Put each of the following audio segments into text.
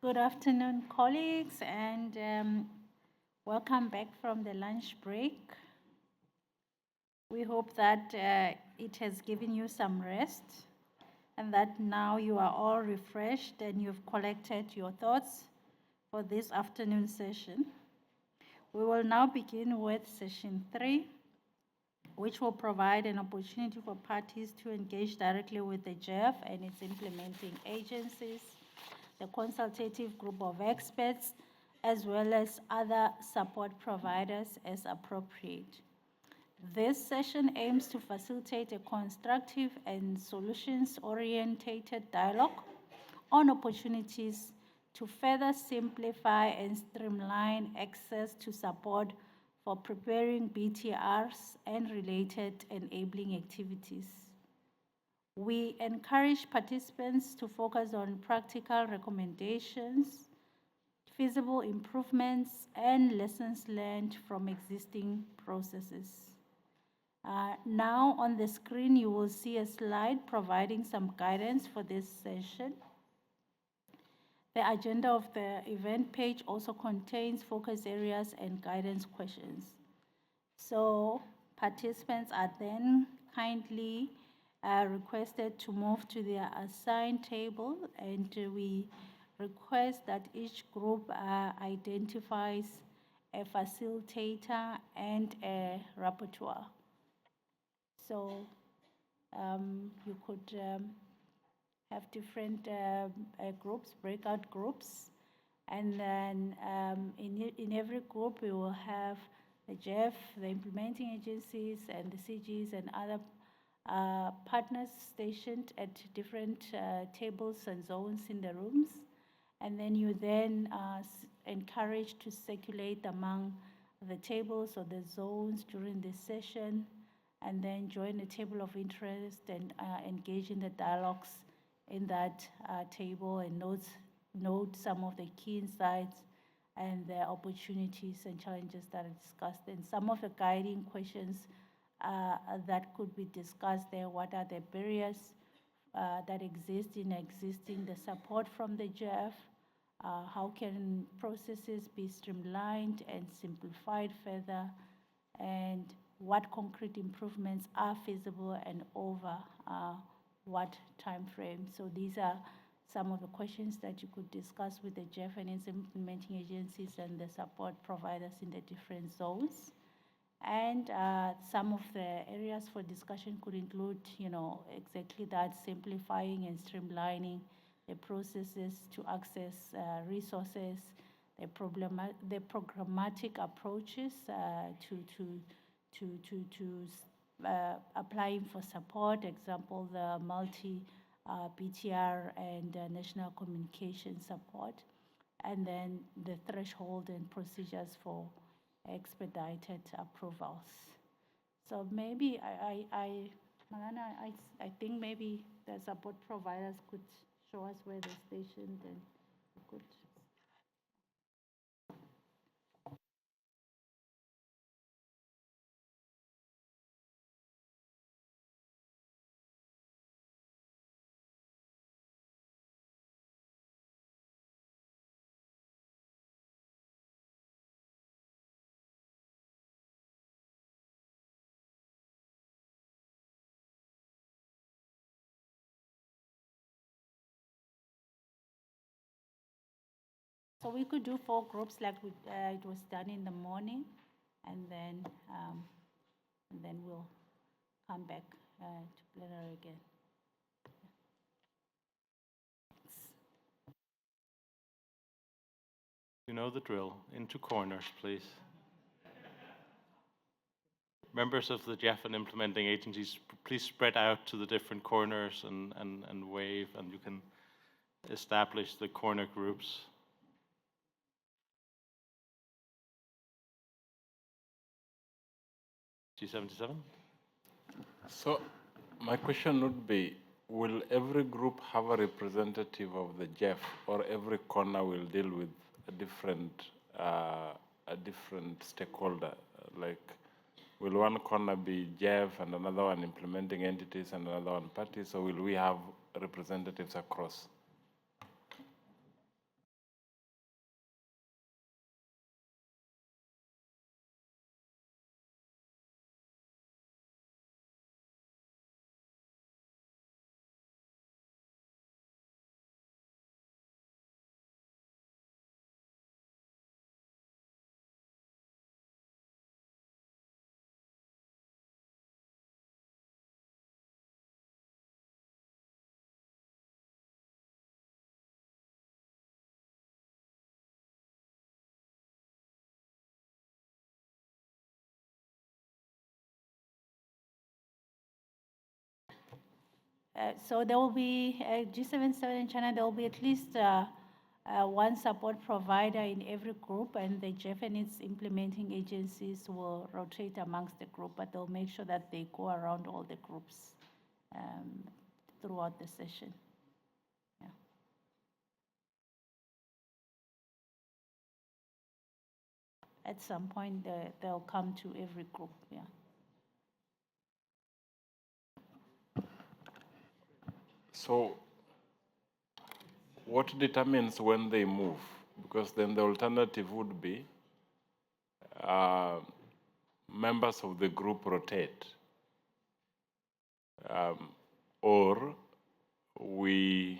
Good afternoon, colleagues, and welcome back from the lunch break. We hope that it has given you some rest and that now you are all refreshed and you've collected your thoughts for this afternoon session. We will now begin with session 3, which will provide an opportunity for parties to engage directly with the GEF and its implementing agencies, the consultative group of experts, as well as other support providers as appropriate. This session aims to facilitate a constructive and solutions-oriented dialogue on opportunities to further simplify and streamline access to support for preparing BTRs and related enabling activities. We encourage participants to focus on practical recommendations, feasible improvements, and lessons learned from existing processes. Now on the screen, you will see a slide providing some guidance for this session. The agenda of the event page also contains focus areas and guidance questions. So participants are then kindly requested to move to their assigned table, and we request that each group identifies a facilitator and a rapporteur. So you could have different groups, breakout groups, and then in every group we will have the GEF, the implementing agencies, and the CGs and other partners stationed at different tables and zones in the rooms. And then you then encouraged to circulate among the tables or the zones during this session, and then join the table of interest and engage in the dialogues in that table and note some of the key insights and the opportunities and challenges that are discussed. And some of the guiding questions that could be discussed there: what are the barriers that exist in the support from the GEF? How can processes be streamlined and simplified further? And what concrete improvements are feasible and over what time frame? So these are some of the questions that you could discuss with the GEF and its implementing agencies and the support providers in the different zones. And some of the areas for discussion could include, exactly that, simplifying and streamlining the processes to access resources, the programmatic approaches to applying for support, example, the multi-BTR and national communication support, and then the threshold and procedures for expedited approvals. So maybe Malana, I think maybe the support providers could show us where they're stationed, and we could. So we could do 4 groups like it was done in the morning, and then we'll come back to plenary again. You know the drill. Into corners, please. Members of the GEF and implementing agencies, please spread out to the different corners and wave, and you can establish the corner groups. G77? So my question would be, will every group have a representative of the GEF, or every corner will deal with a different stakeholder? Like, will one corner be GEF and another one implementing entities and another one parties, or will we have representatives across? So there will be G77 in China. There will be at least one support provider in every group, and the GEF and its implementing agencies will rotate amongst the group, but they'll make sure that they go around all the groups throughout the session. Yeah. At some point, they'll come to every group. Yeah. So, what determines when they move? Because then the alternative would be members of the group rotate, or the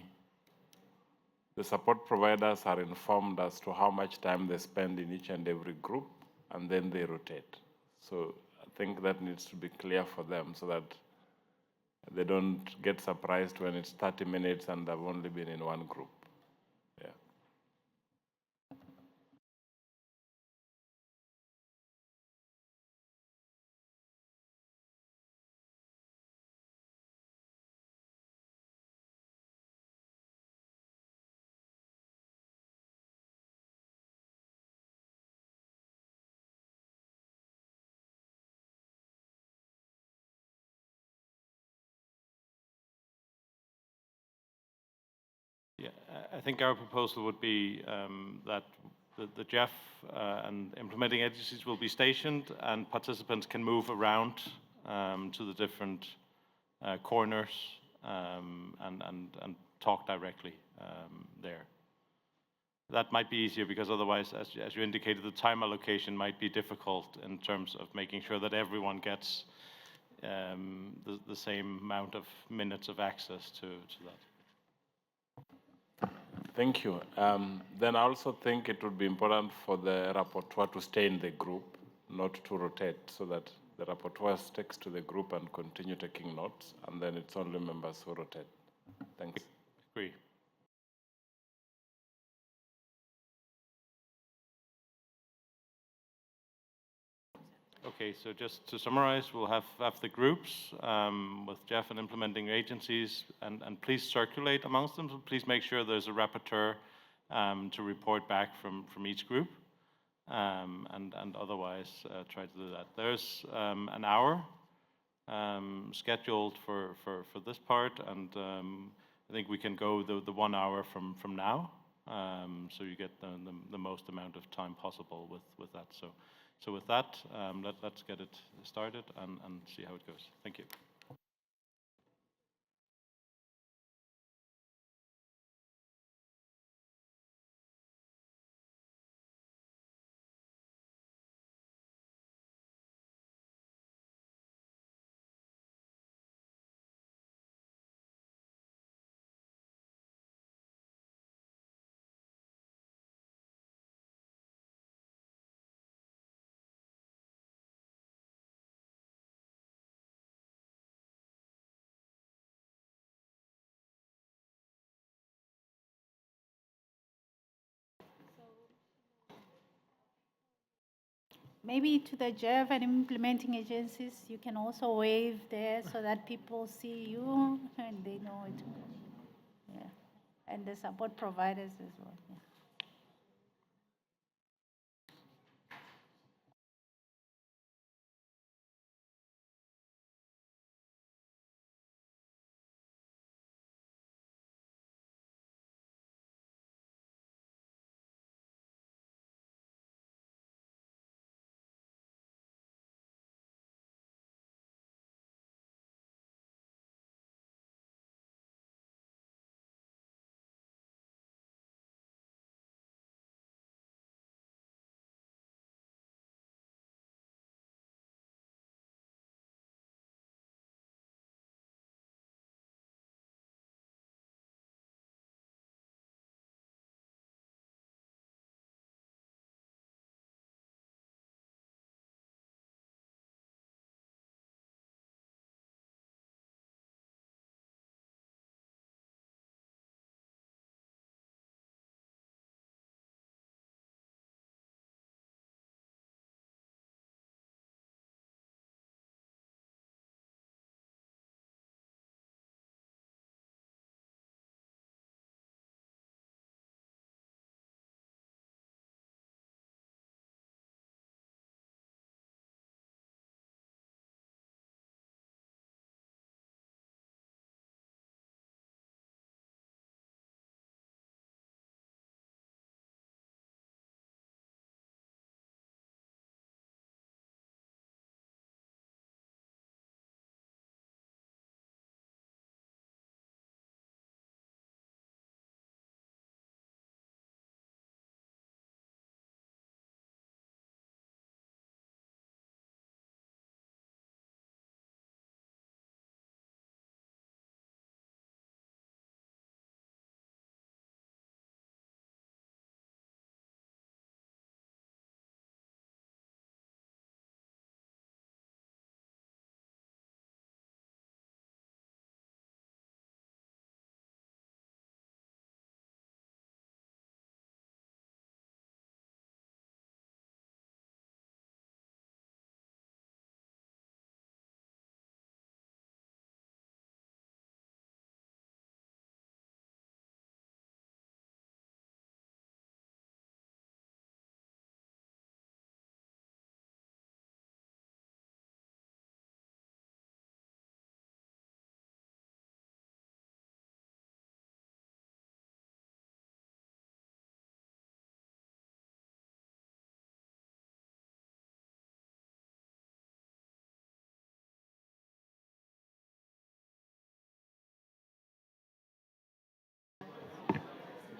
support providers are informed as to how much time they spend in each and every group, and then they rotate. So I think that needs to be clear for them so that they don't get surprised when it's 30 minutes and they've only been in one group. Yeah. Yeah, I think our proposal would be that the GEF and implementing agencies will be stationed, and participants can move around to the different corners and talk directly there. That might be easier because otherwise, as you indicated, the time allocation might be difficult in terms of making sure that everyone gets the same amount of minutes of access to that. Thank you. Then I also think it would be important for the rapporteur to stay in the group, not to rotate, so that the rapporteur sticks to the group and continue taking notes, and then it's only members who rotate. Thanks. Agree. Okay, so just to summarize, we'll have the groups with GEF and implementing agencies, and please circulate amongst them. So please make sure there's a rapporteur to report back from each group, and otherwise try to do that. There's an hour scheduled for this part, and I think we can go the 1 hour from now, so you get the most amount of time possible with that. So with that, let's get it started and see how it goes. Thank you. Maybe to the GEF and implementing agencies, you can also wave there so that people see you and they know it. Yeah. And the support providers as well. Yeah.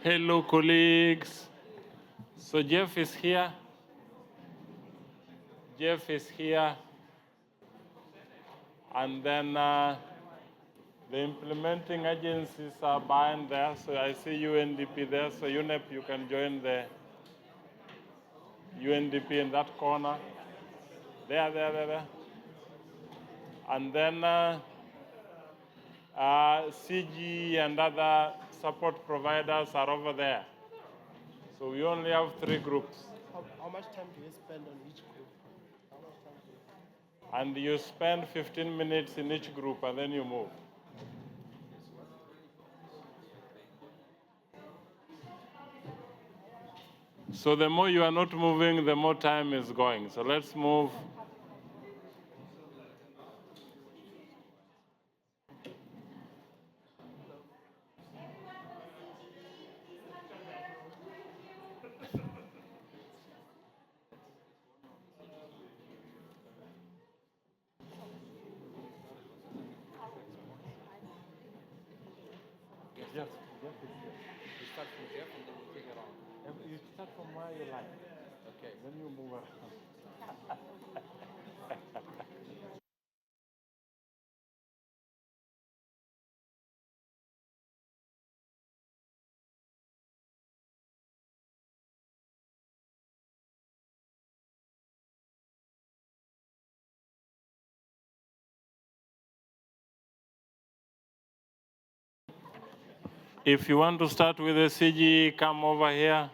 Hello, colleagues. So Jeff is here. Jeff is here. And then the implementing agencies are behind there. So I see UNDP there. So UNEP, you can join the UNDP in that corner. There. And then CG and other support providers are over there. So we only have 3 groups. How much time do you spend on each group? How much time do you... And you spend 15 minutes in each group, and then you move. So the more you are not moving, the more time is going. So let's move. Yes, You start from Jeff and then you take it on. you start from where you like. Okay. Then you move around. If you want to start with a CG, come over here.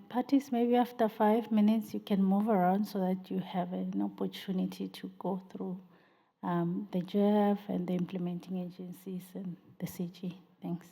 Parties, maybe after 5 minutes, you can move around so that you have an opportunity to go through the GEF and the implementing agencies and the CG. Thanks.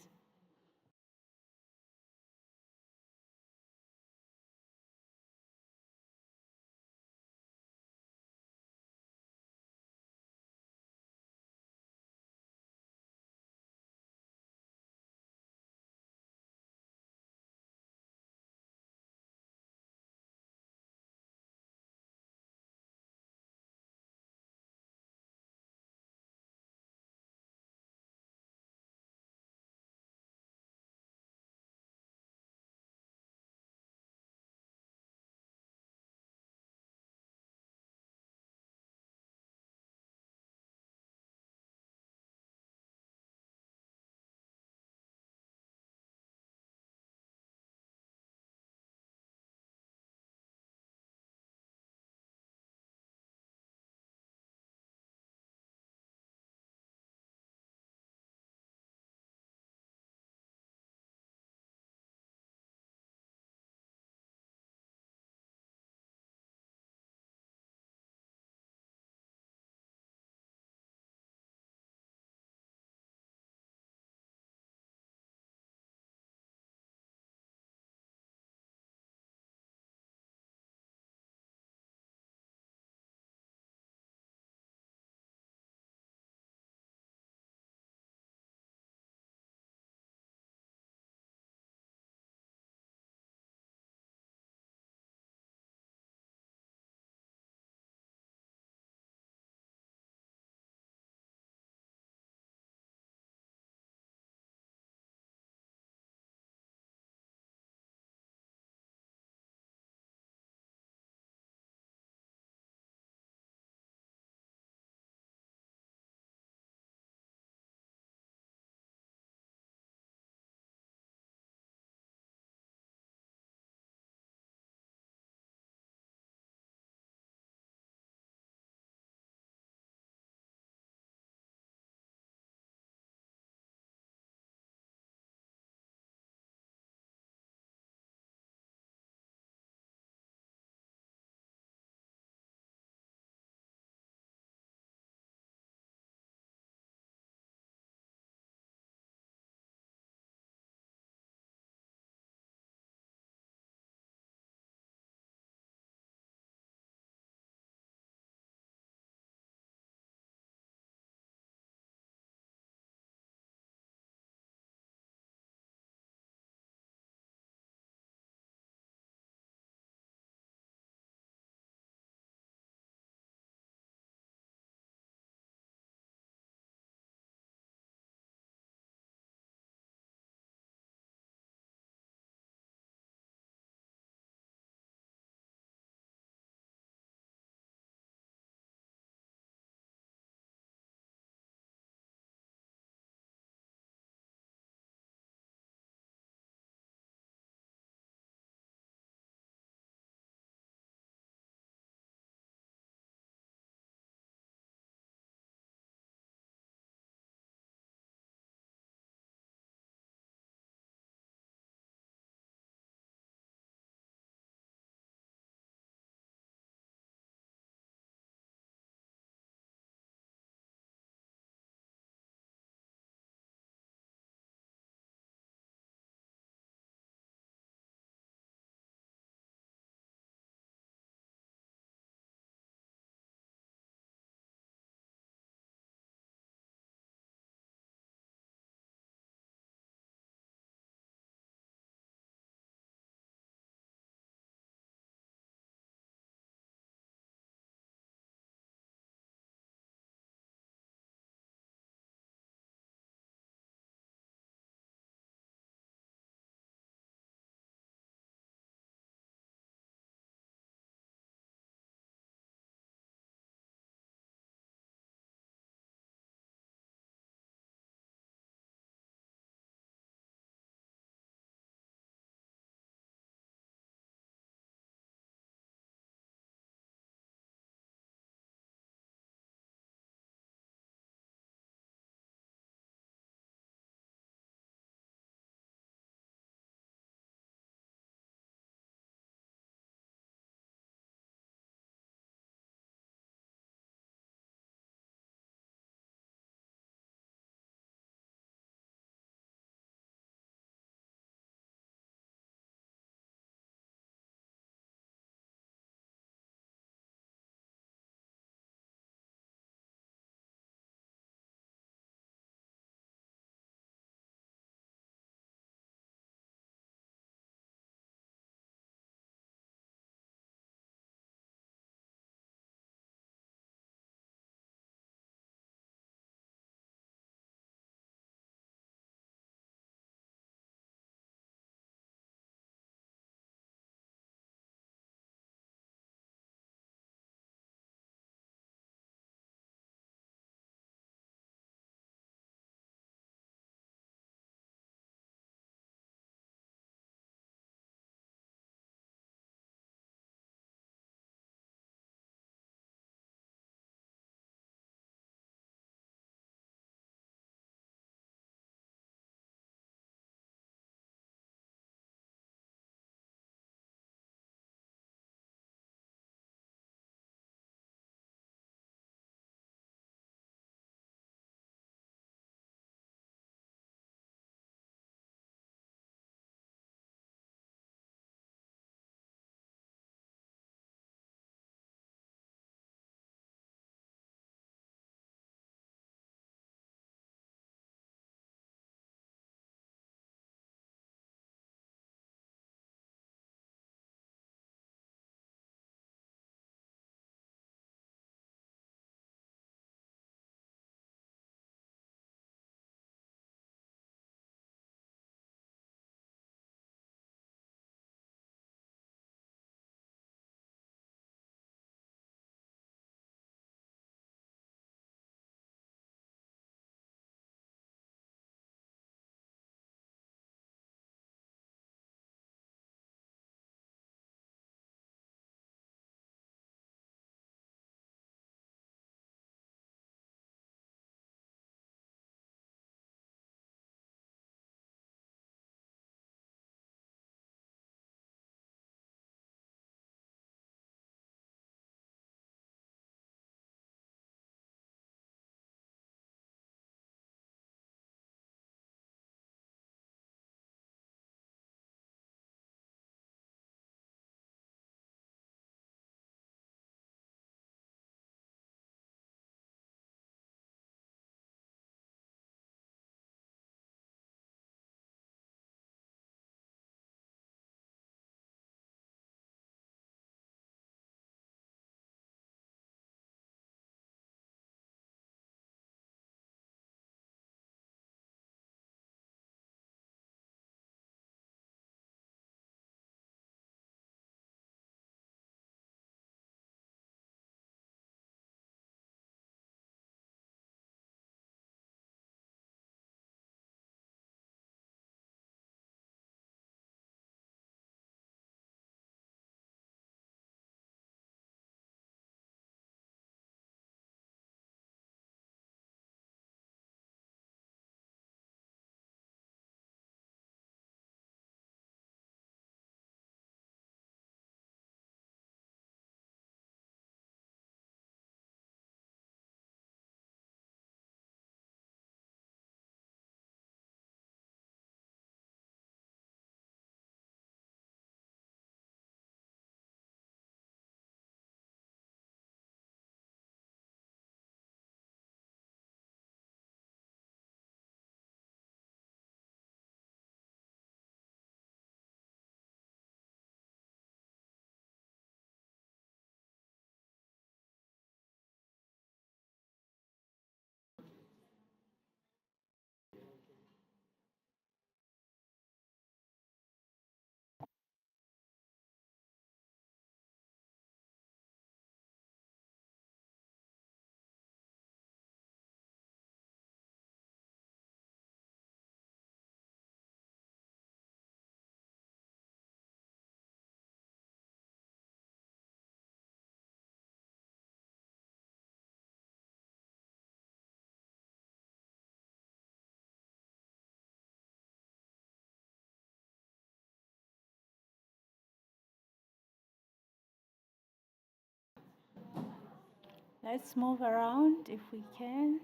Let's move around if we can.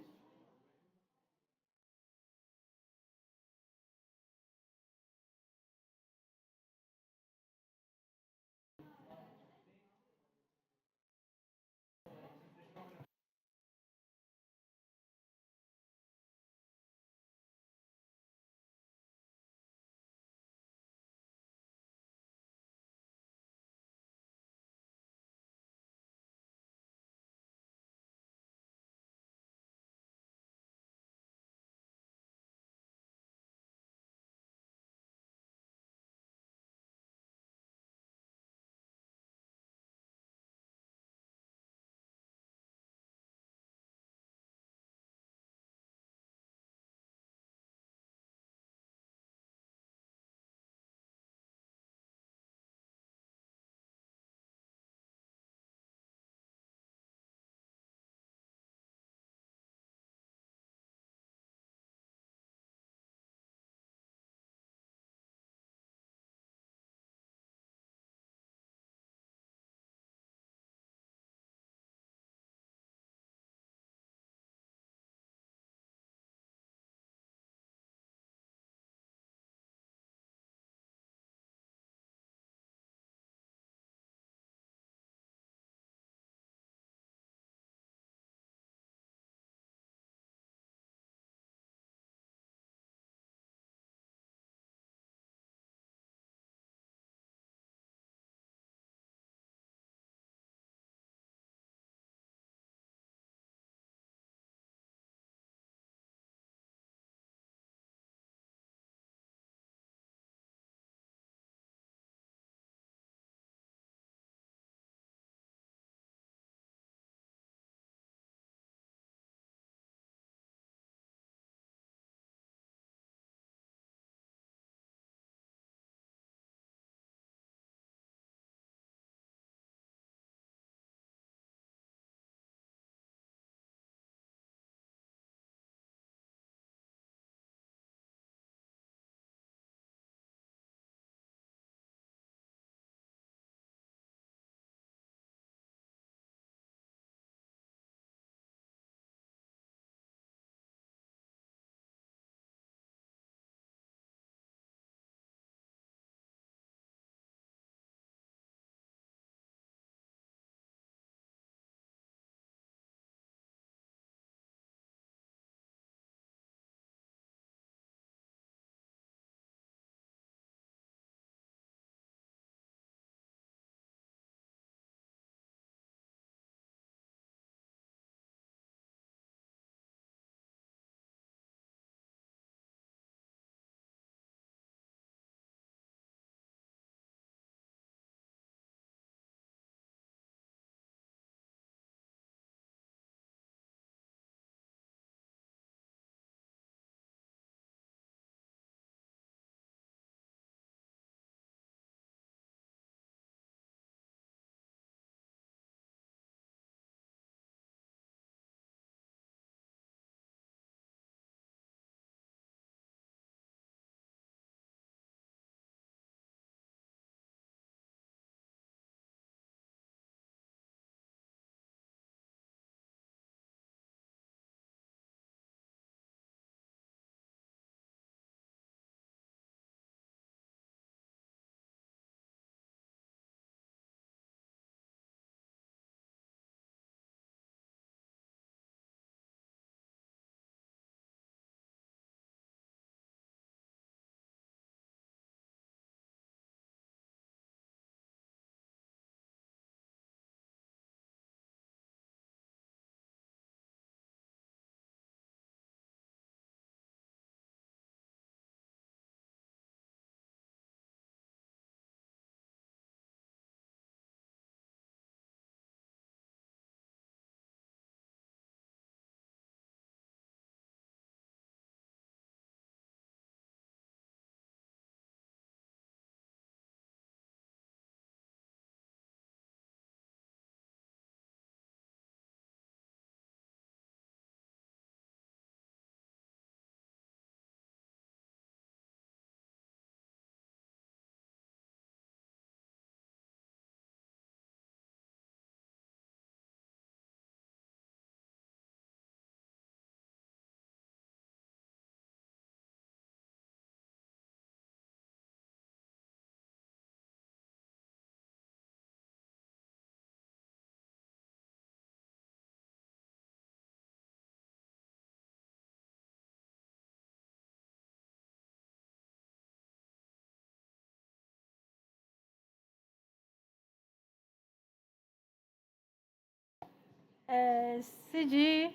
CG,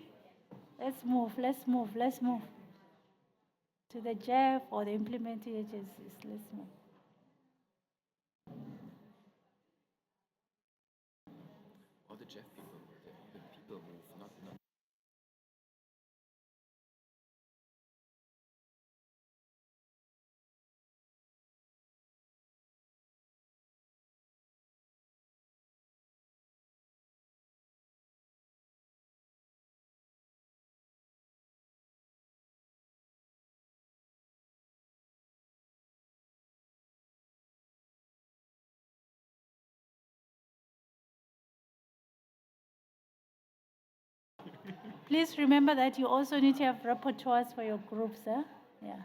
let's move to the GEF or the implementing agencies. Let's move. Or the GEF people, the people move, not Please remember that you also need to have rapporteurs for your groups. Yeah.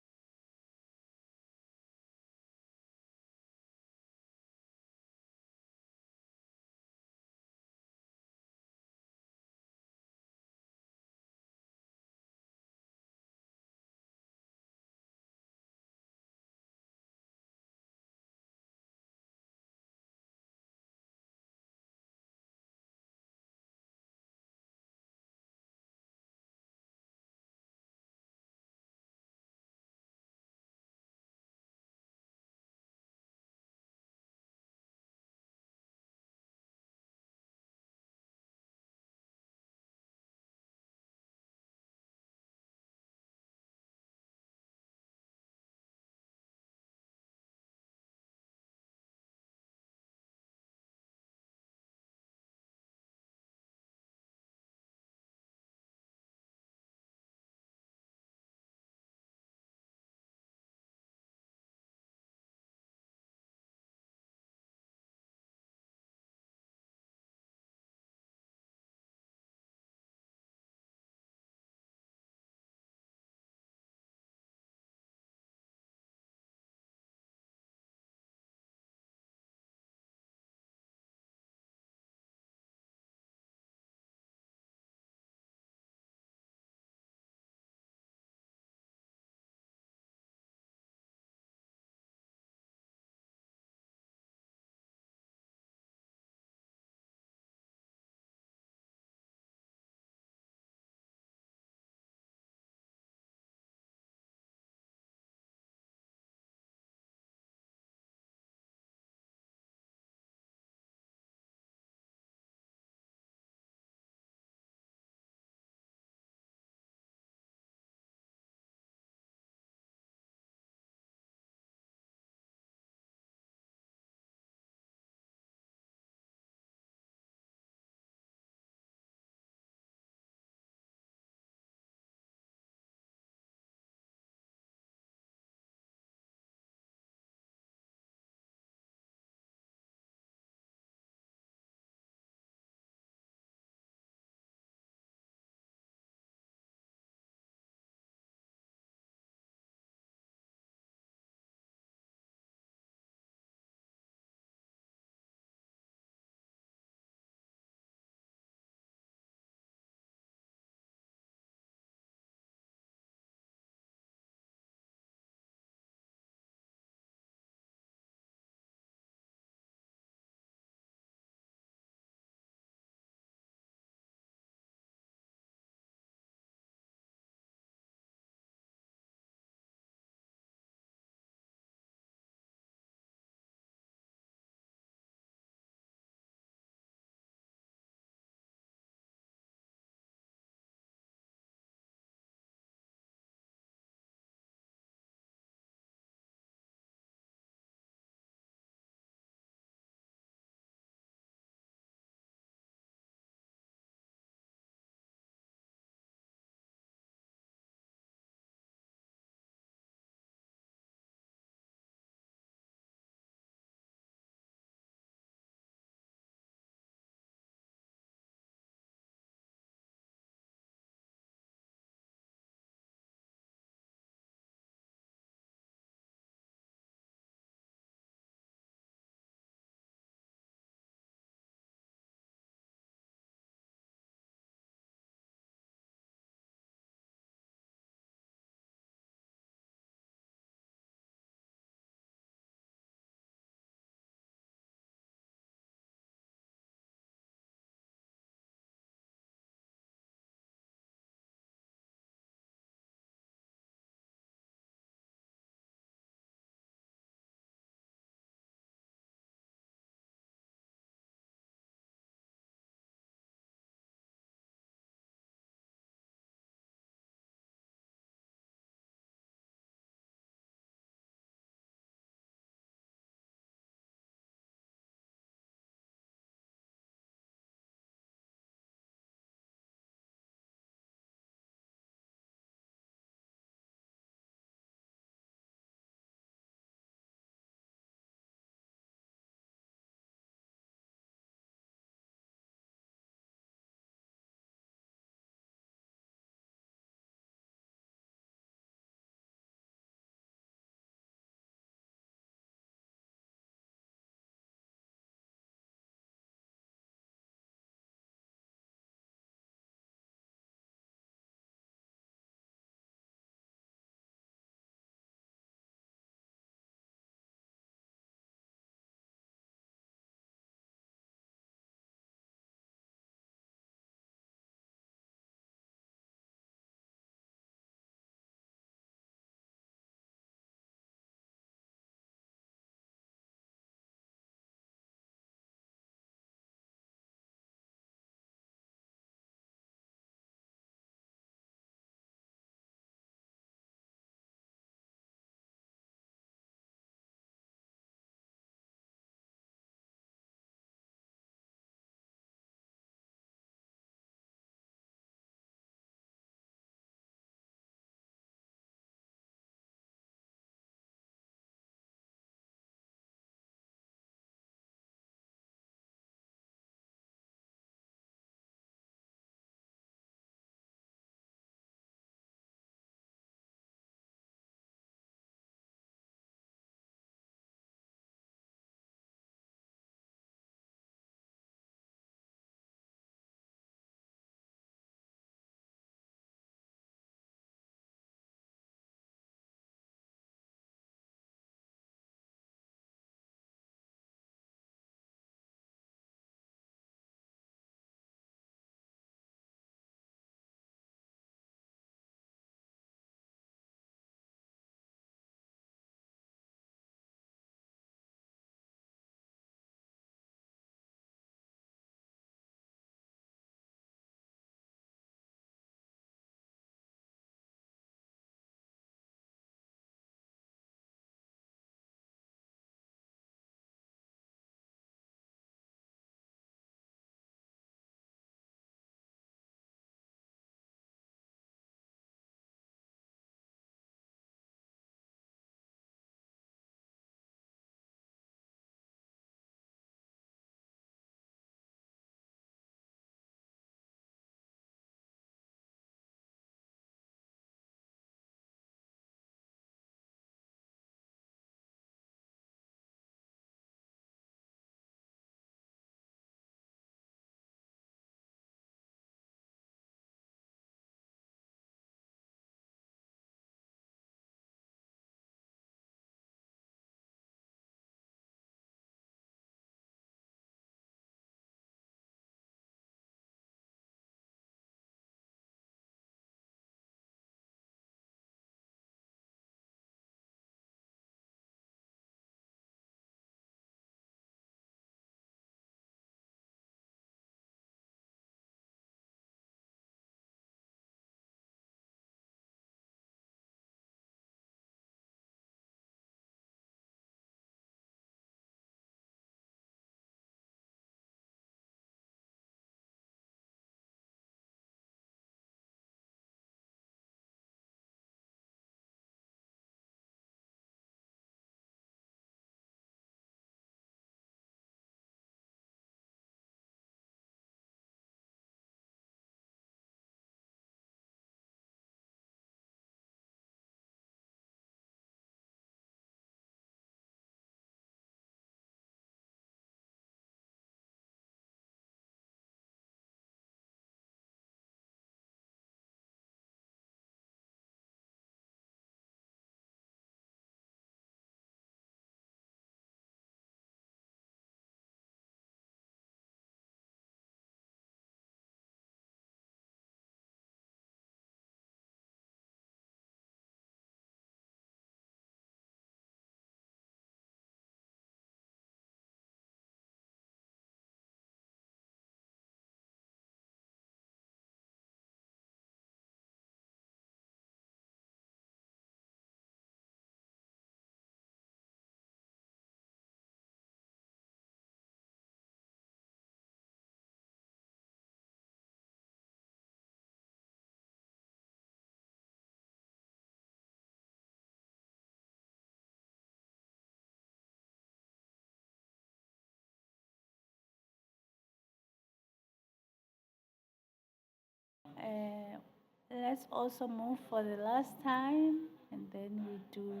let's also move for the last time, and then we do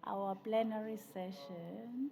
our plenary session.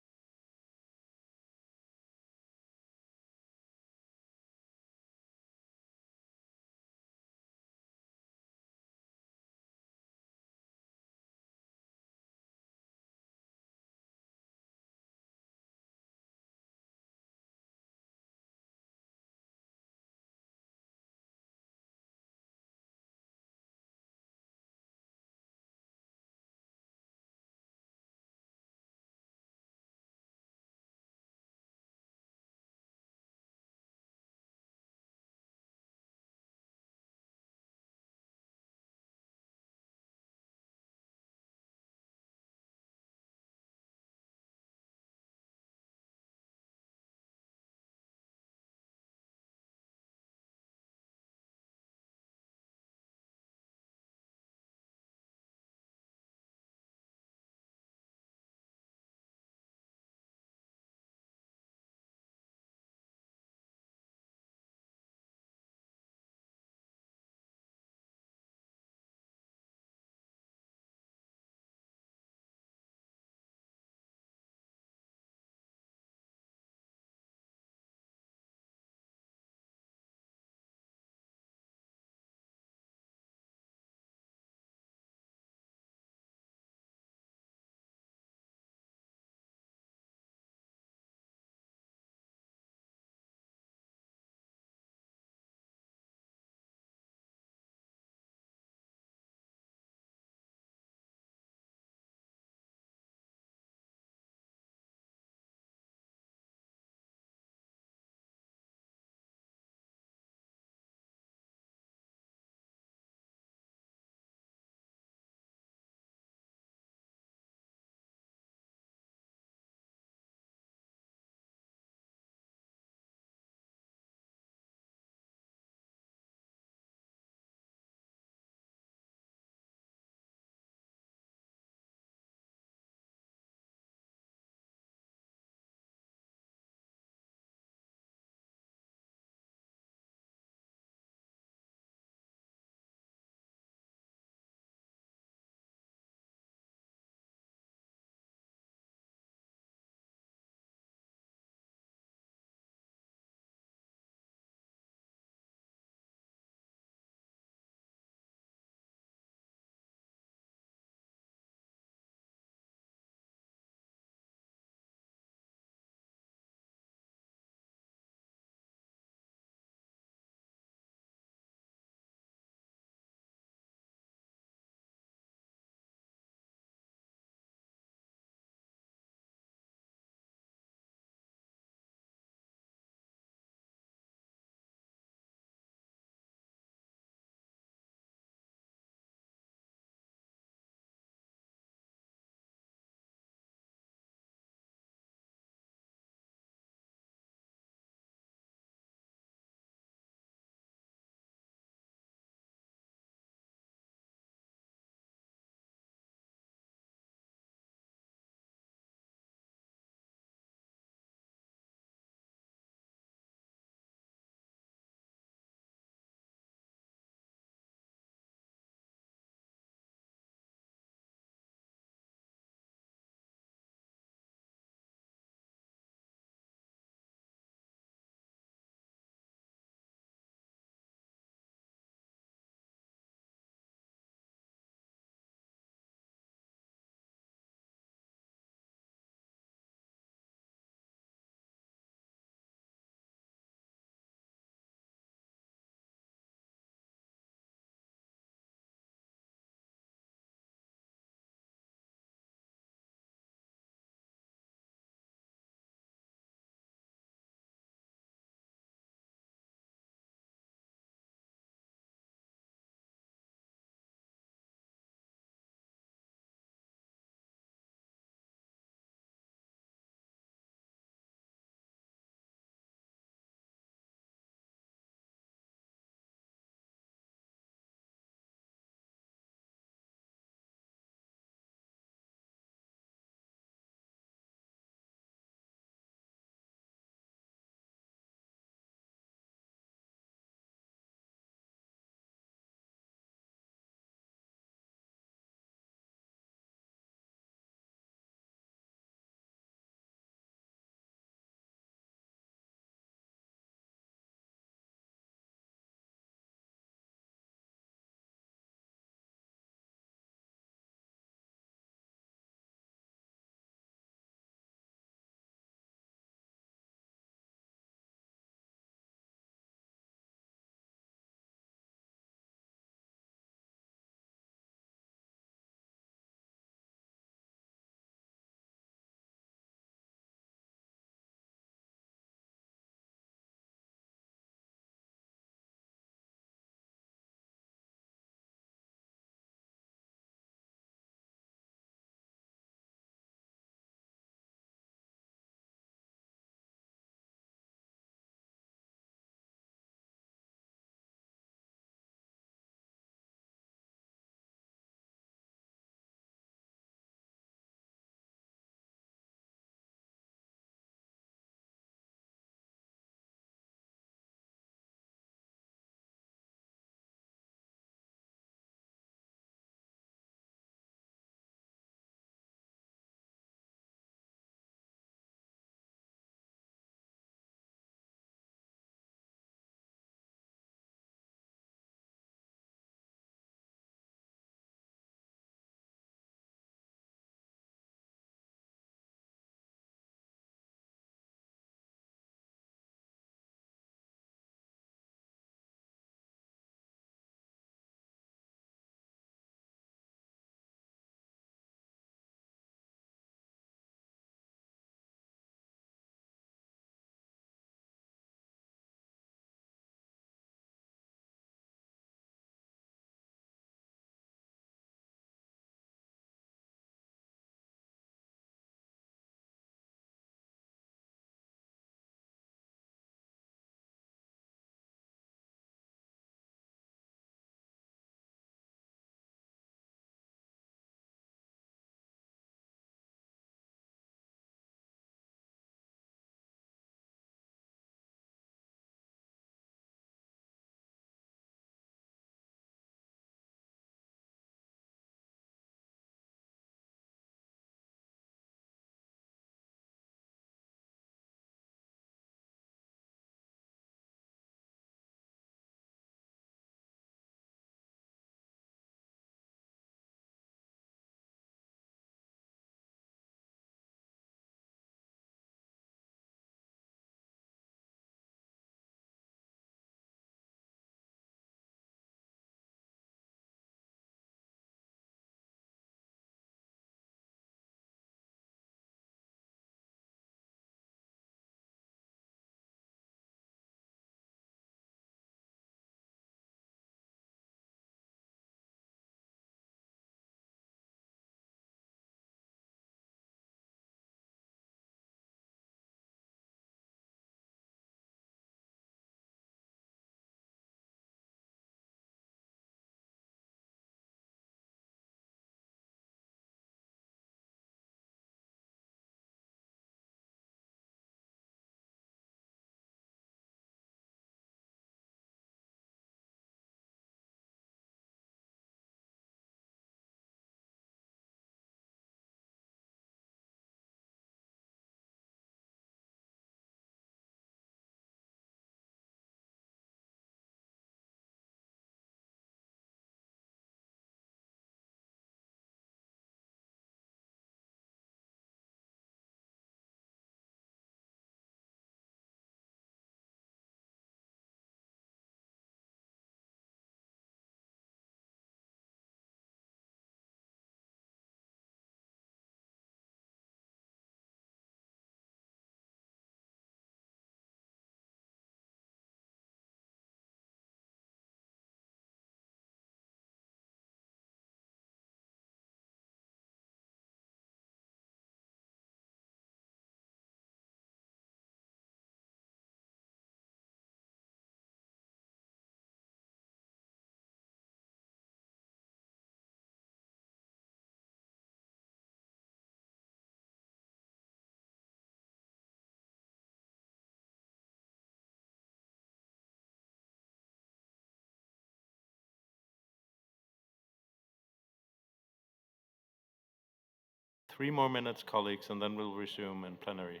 3 more minutes, colleagues, and then we'll resume in plenary.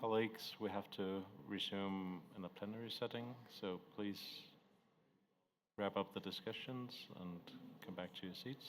Colleagues, we have to resume in a plenary setting, so please wrap up the discussions and come back to your seats.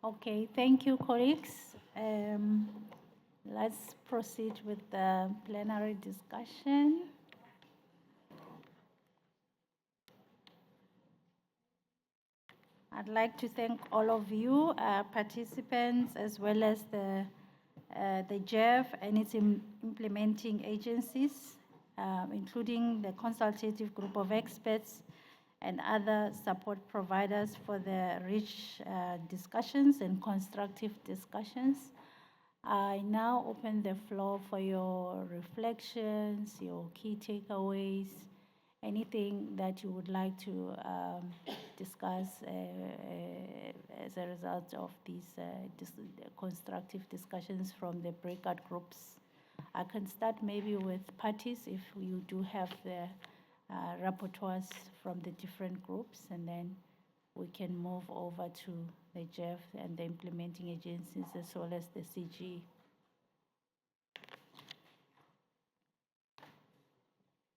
Okay, thank you, colleagues. Let's proceed with the plenary discussion. I'd like to thank all of you, participants, as well as the GEF and its implementing agencies, including the consultative group of experts and other support providers for the rich discussions and constructive discussions. I now open the floor for your reflections, your key takeaways, anything that you would like to discuss as a result of these constructive discussions from the breakout groups. I can start maybe with parties if you do have the rapporteurs from the different groups, and then we can move over to the GEF and the implementing agencies as well as the CG.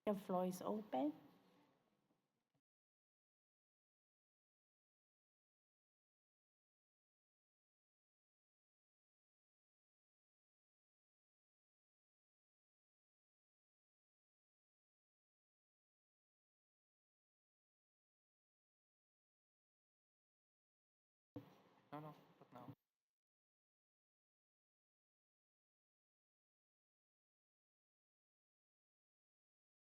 The floor is open. No, not now.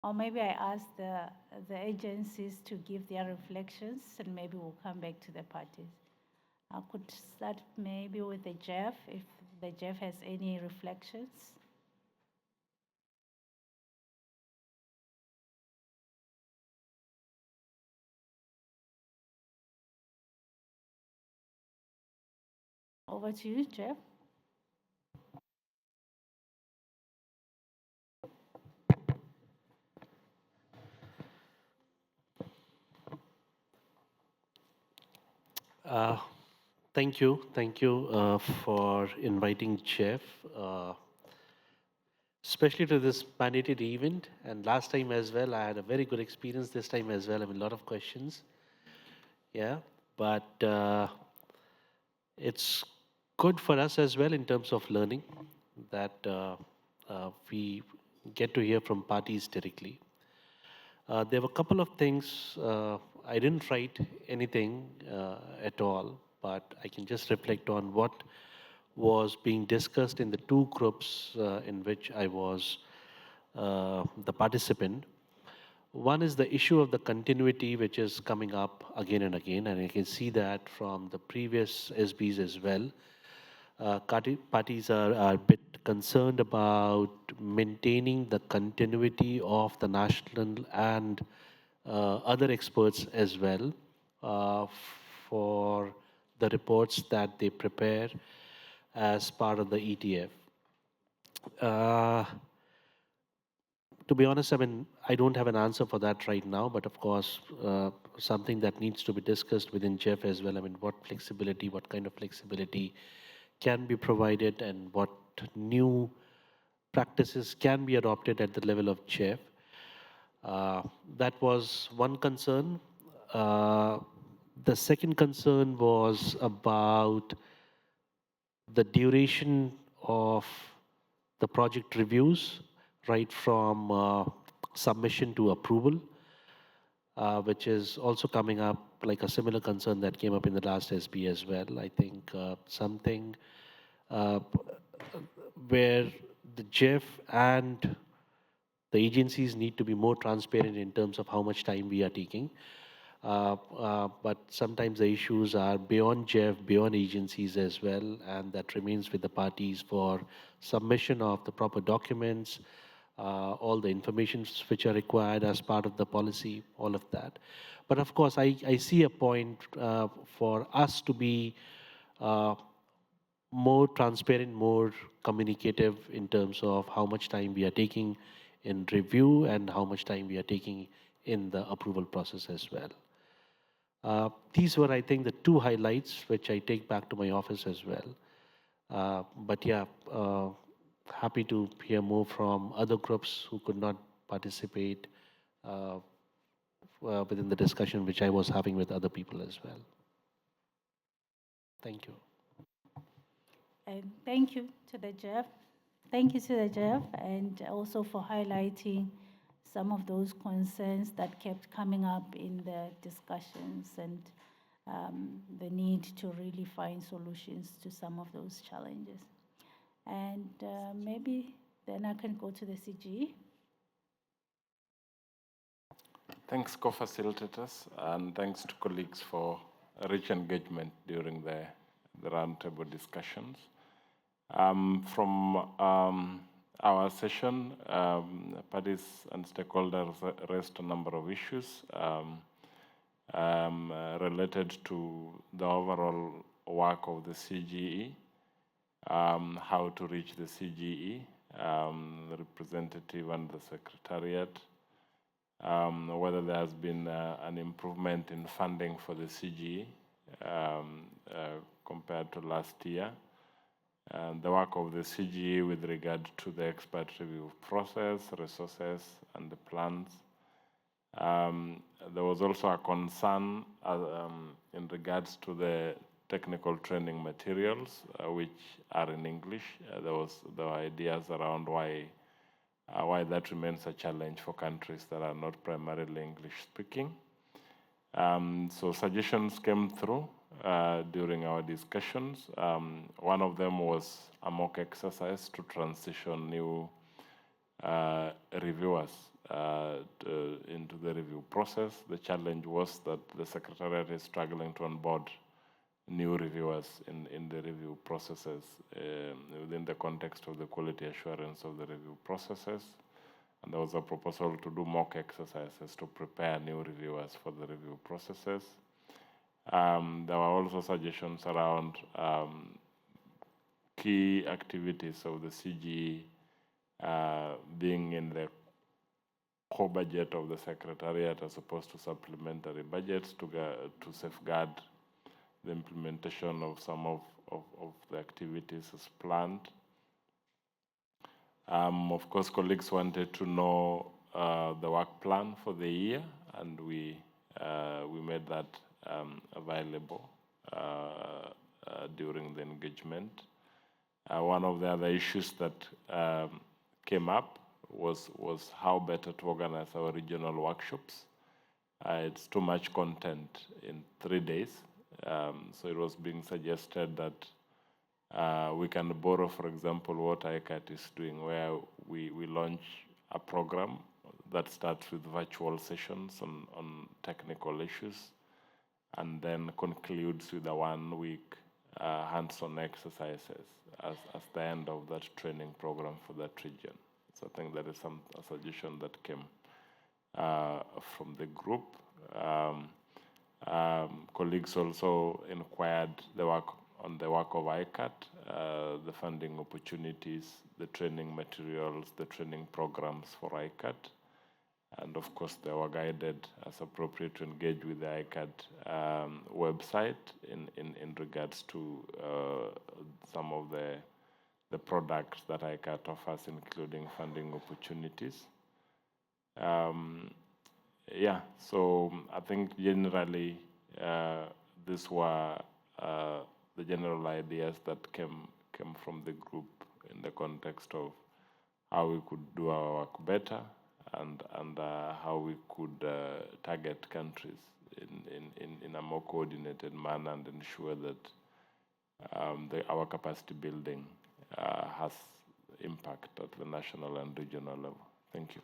Or maybe I ask the agencies to give their reflections, and maybe we'll come back to the parties. I could start maybe with the GEF, if the GEF has any reflections. Over to you, Jeff. Uh, Thank you. Thank you for inviting Jeff, especially to this mandated event. And last time as well, I had a very good experience this time as well. I mean, a lot of questions. Yeah. But it's good for us as well in terms of learning that we get to hear from parties directly. There were a couple of things. I didn't write anything at all, but I can just reflect on what was being discussed in the two groups in which I was the participant. One is the issue of the continuity, which is coming up again and again, and I can see that from the previous SBs as well. Parties are a bit concerned about maintaining the continuity of the national and other experts as well for the reports that they prepare as part of the ETF. To be honest, I mean, I don't have an answer for that right now, but of course, something that needs to be discussed within GEF as well. I mean, what flexibility, what kind of flexibility can be provided, and what new practices can be adopted at the level of GEF. That was one concern. The second concern was about the duration of the project reviews, right from submission to approval, which is also coming up like a similar concern that came up in the last SB as well. I think something where the GEF and the agencies need to be more transparent in terms of how much time we are taking. But sometimes the issues are beyond GEF, beyond agencies as well, and that remains with the parties for submission of the proper documents, all the information which are required as part of the policy, all of that. But of course, I see a point for us to be more transparent, more communicative in terms of how much time we are taking in review and how much time we are taking in the approval process as well. These were, I think, the two highlights which I take back to my office as well. But yeah, happy to hear more from other groups who could not participate within the discussion which I was having with other people as well. Thank you. And thank you to the GEF. Thank you to the GEF, and also for highlighting some of those concerns that kept coming up in the discussions, and the need to really find solutions to some of those challenges. And maybe then I can go to the CG. Thanks, co-facilitators, and thanks to colleagues for rich engagement during the roundtable discussions. From our session, parties and stakeholders raised a number of issues related to the overall work of the CGE, how to reach the CGE, the representative and the secretariat, whether there has been an improvement in funding for the CGE compared to last year, and the work of the CGE with regard to the expert review process, resources, and the plans. There was also a concern in regards to the technical training materials, which are in English. There were ideas around why that remains a challenge for countries that are not primarily English speaking. So suggestions came through during our discussions. One of them was a mock exercise to transition new reviewers into the review process. The challenge was that the Secretariat is struggling to onboard new reviewers in the review processes within the context of the quality assurance of the review processes. And there was a proposal to do mock exercises to prepare new reviewers for the review processes. There were also suggestions around key activities of the CGE being in the core budget of the Secretariat as opposed to supplementary budgets to safeguard the implementation of some of the activities as planned. Of course, colleagues wanted to know the work plan for the year, and we made that available during the engagement. One of the other issues that came up was how better to organize our regional workshops. It's too much content in 3 days. So it was being suggested that we can borrow, for example, what ICAT is doing, where we launch a program that starts with virtual sessions on technical issues and then concludes with a 1-week hands-on exercises as the end of that training program for that region. So I think that is a suggestion that came from the group. Colleagues also inquired on the work of ICAT, the funding opportunities, the training materials, the training programs for ICAT. And of course, they were guided as appropriate to engage with the ICAT website in regards to some of the products that ICAT offers, including funding opportunities. Yeah, so I think generally these were the general ideas that came from the group in the context of how we could do our work better and how we could target countries in a more coordinated manner and ensure that our capacity building has impact at the national and regional level. Thank you.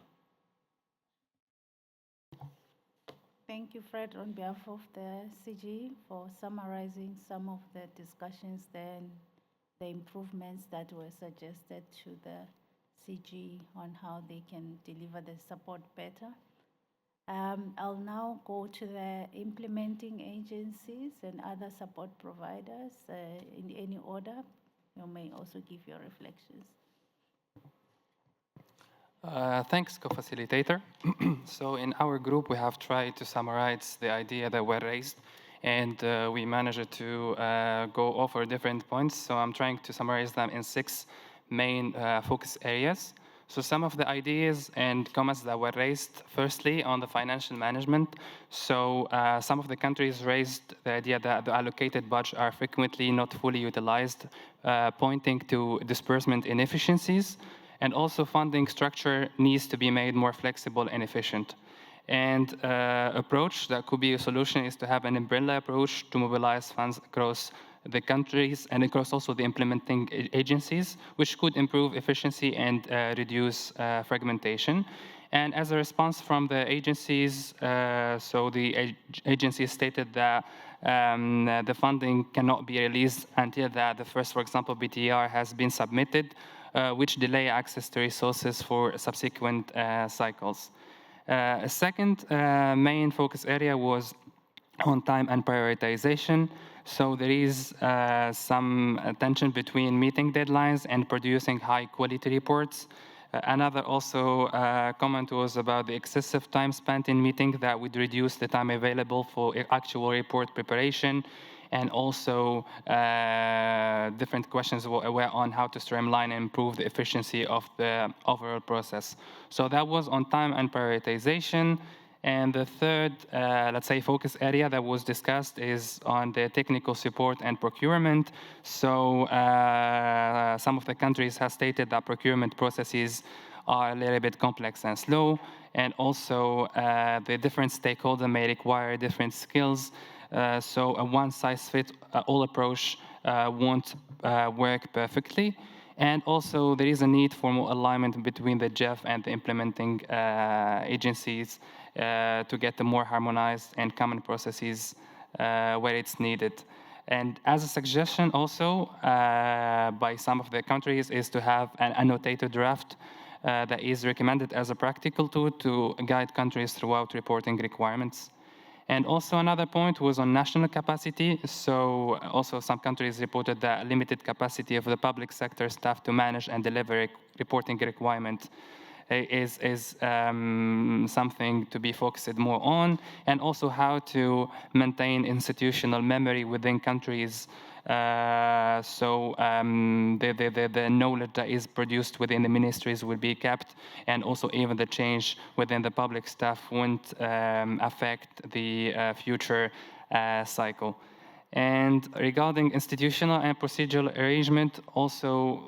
Thank you, Fred, on behalf of the CG for summarizing some of the discussions there and the improvements that were suggested to the CG on how they can deliver the support better. I'll now go to the implementing agencies and other support providers in any order. You may also give your reflections. Thanks, co-facilitator. So in our group, we have tried to summarize the idea that were raised, and we managed to go over different points. So I'm trying to summarize them in 6 main focus areas. So some of the ideas and comments that were raised, firstly, on the financial management. So some of the countries raised the idea that the allocated budget are frequently not fully utilized, pointing to disbursement inefficiencies. And also funding structure needs to be made more flexible and efficient. And approach that could be a solution is to have an umbrella approach to mobilize funds across the countries and across also the implementing agencies, which could improve efficiency and reduce fragmentation. And as a response from the agencies, so the agencies stated that the funding cannot be released until the first, for example, BTR has been submitted, which delay access to resources for subsequent cycles. A second main focus area was on time and prioritization. So there is some tension between meeting deadlines and producing high quality reports. Another also comment was about the excessive time spent in meetings that would reduce the time available for actual report preparation, and also different questions were on how to streamline and improve the efficiency of the overall process. So that was on time and prioritization. And the third, let's say, focus area that was discussed is on the technical support and procurement. So some of the countries have stated that procurement processes are a little bit complex and slow, and also the different stakeholders may require different skills. So a one-size-fits-all approach won't work perfectly. And also there is a need for more alignment between the GEF and the implementing agencies to get the more harmonized and common processes where it's needed. And as a suggestion also by some of the countries is to have an annotated draft that is recommended as a practical tool to guide countries throughout reporting requirements. And also another point was on national capacity. So also some countries reported that limited capacity of the public sector staff to manage and deliver reporting requirement is something to be focused more on, and also how to maintain institutional memory within countries. So the knowledge that is produced within the ministries will be kept, and also even the change within the public staff won't affect the future cycle. And regarding institutional and procedural arrangement, also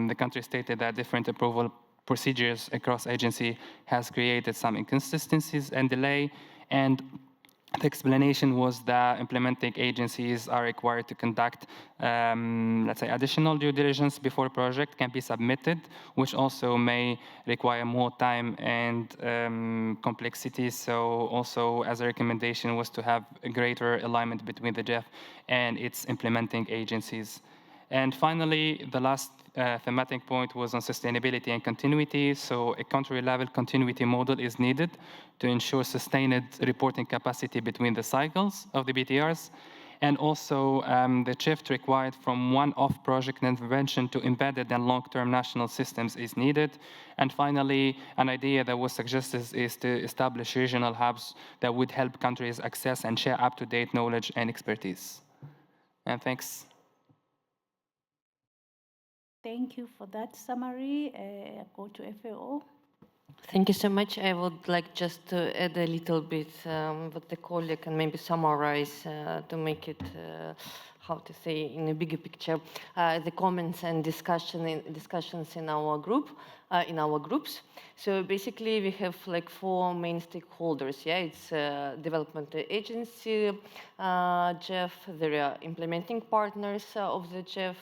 the country stated that different approval procedures across agency has created some inconsistencies and delay, and the explanation was that implementing agencies are required to conduct, let's say, additional due diligence before a project can be submitted, which also may require more time and complexity. So also as a recommendation was to have a greater alignment between the GEF and its implementing agencies. And finally, the last thematic point was on sustainability and continuity. So a country-level continuity model is needed to ensure sustained reporting capacity between the cycles of the BTRs. And also the shift required from one-off project intervention to embedded and long-term national systems is needed. And finally, an idea that was suggested is to establish regional hubs that would help countries access and share up-to-date knowledge and expertise. And thanks. Thank you for that summary. Go to FAO. Thank you so much. I would like just to add a little bit what the colleague and maybe summarize to make it, how to say, in a bigger picture, the comments and discussions in our group, in our groups. So basically, we have like 4 main stakeholders. Yeah, it's development agency, GEF. There are implementing partners of the GEF.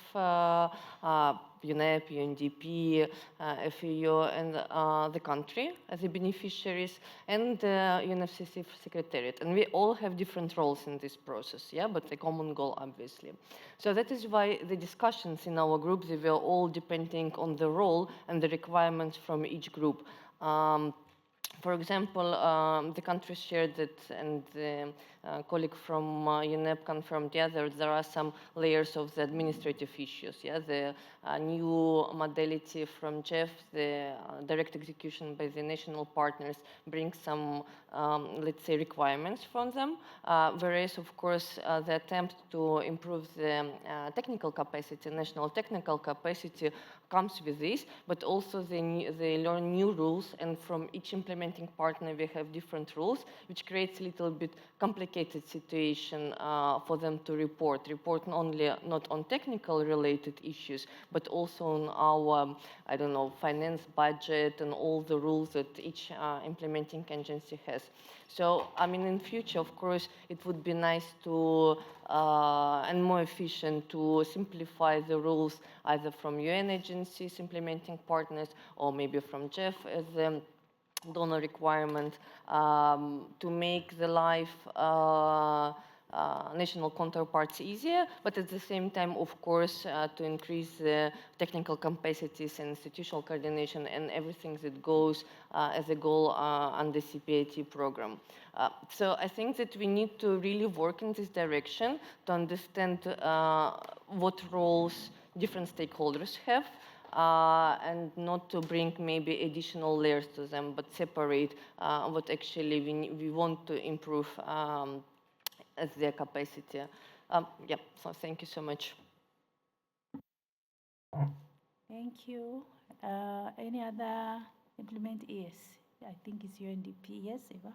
UNEP, UNDP, FAO, and the country as the beneficiaries, and UNFCCC secretariat. And we all have different roles in this process, yeah, but a common goal, obviously. So that is why the discussions in our group, they were all depending on the role and the requirements from each group. For example, the country shared that, and the colleague from UNEP confirmed, yeah, there are some layers of the administrative issues. Yeah, the new modality from GEF, the direct execution by the national partners, brings some, let's say, requirements from them. Whereas, of course, the attempt to improve the technical capacity, national technical capacity, comes with this, but also they learn new rules, and from each implementing partner we have different rules, which creates a little bit complicated situation for them to report not on technical related issues, but also on our, I don't know, finance budget and all the rules that each implementing agency has. So, I mean, in future, of course, it would be nice to, and more efficient to simplify the rules either from UN agencies, implementing partners, or maybe from GEF as a donor requirement, to make the life national counterparts easier, but at the same time, of course, to increase the technical capacities and institutional coordination and everything that goes as a goal on the CPAT program. So I think that we need to really work in this direction to understand what roles different stakeholders have, and not to bring maybe additional layers to them, but separate what actually we want to improve as their capacity. Yeah, so thank you so much. Thank you. Any other implement? Yes, I think it's UNDP. Yes, Eva?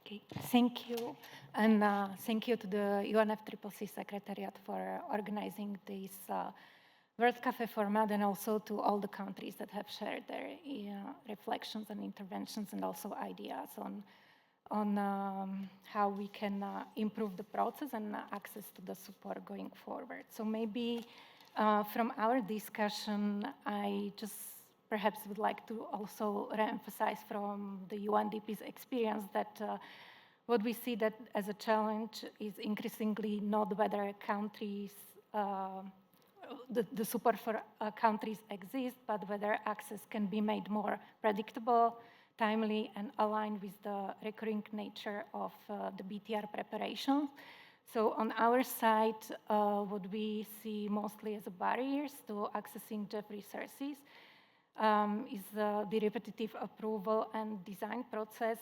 Okay, thank you. And thank you to the UNFCCC Secretariat for organizing this World Café format, and also to all the countries that have shared their reflections and interventions, and also ideas on how we can improve the process and access to the support going forward. So maybe from our discussion, I just perhaps would like to also re-emphasize from the UNDP's experience that what we see that as a challenge is increasingly not whether countries, the support for countries exists, but whether access can be made more predictable, timely, and aligned with the recurring nature of the BTR preparation. So on our side, what we see mostly as barriers to accessing GEF resources is the repetitive approval and design process,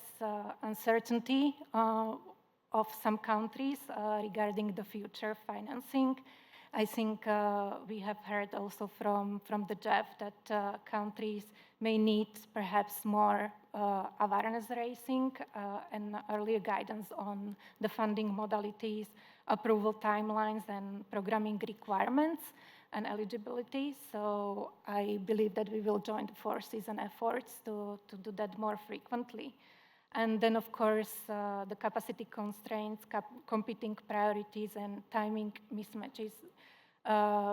uncertainty of some countries regarding the future financing. I think we have heard also from the GEF that countries may need perhaps more awareness raising and earlier guidance on the funding modalities, approval timelines, and programming requirements and eligibility. So I believe that we will join forces and efforts to do that more frequently. And then, of course, the capacity constraints, competing priorities, and timing mismatches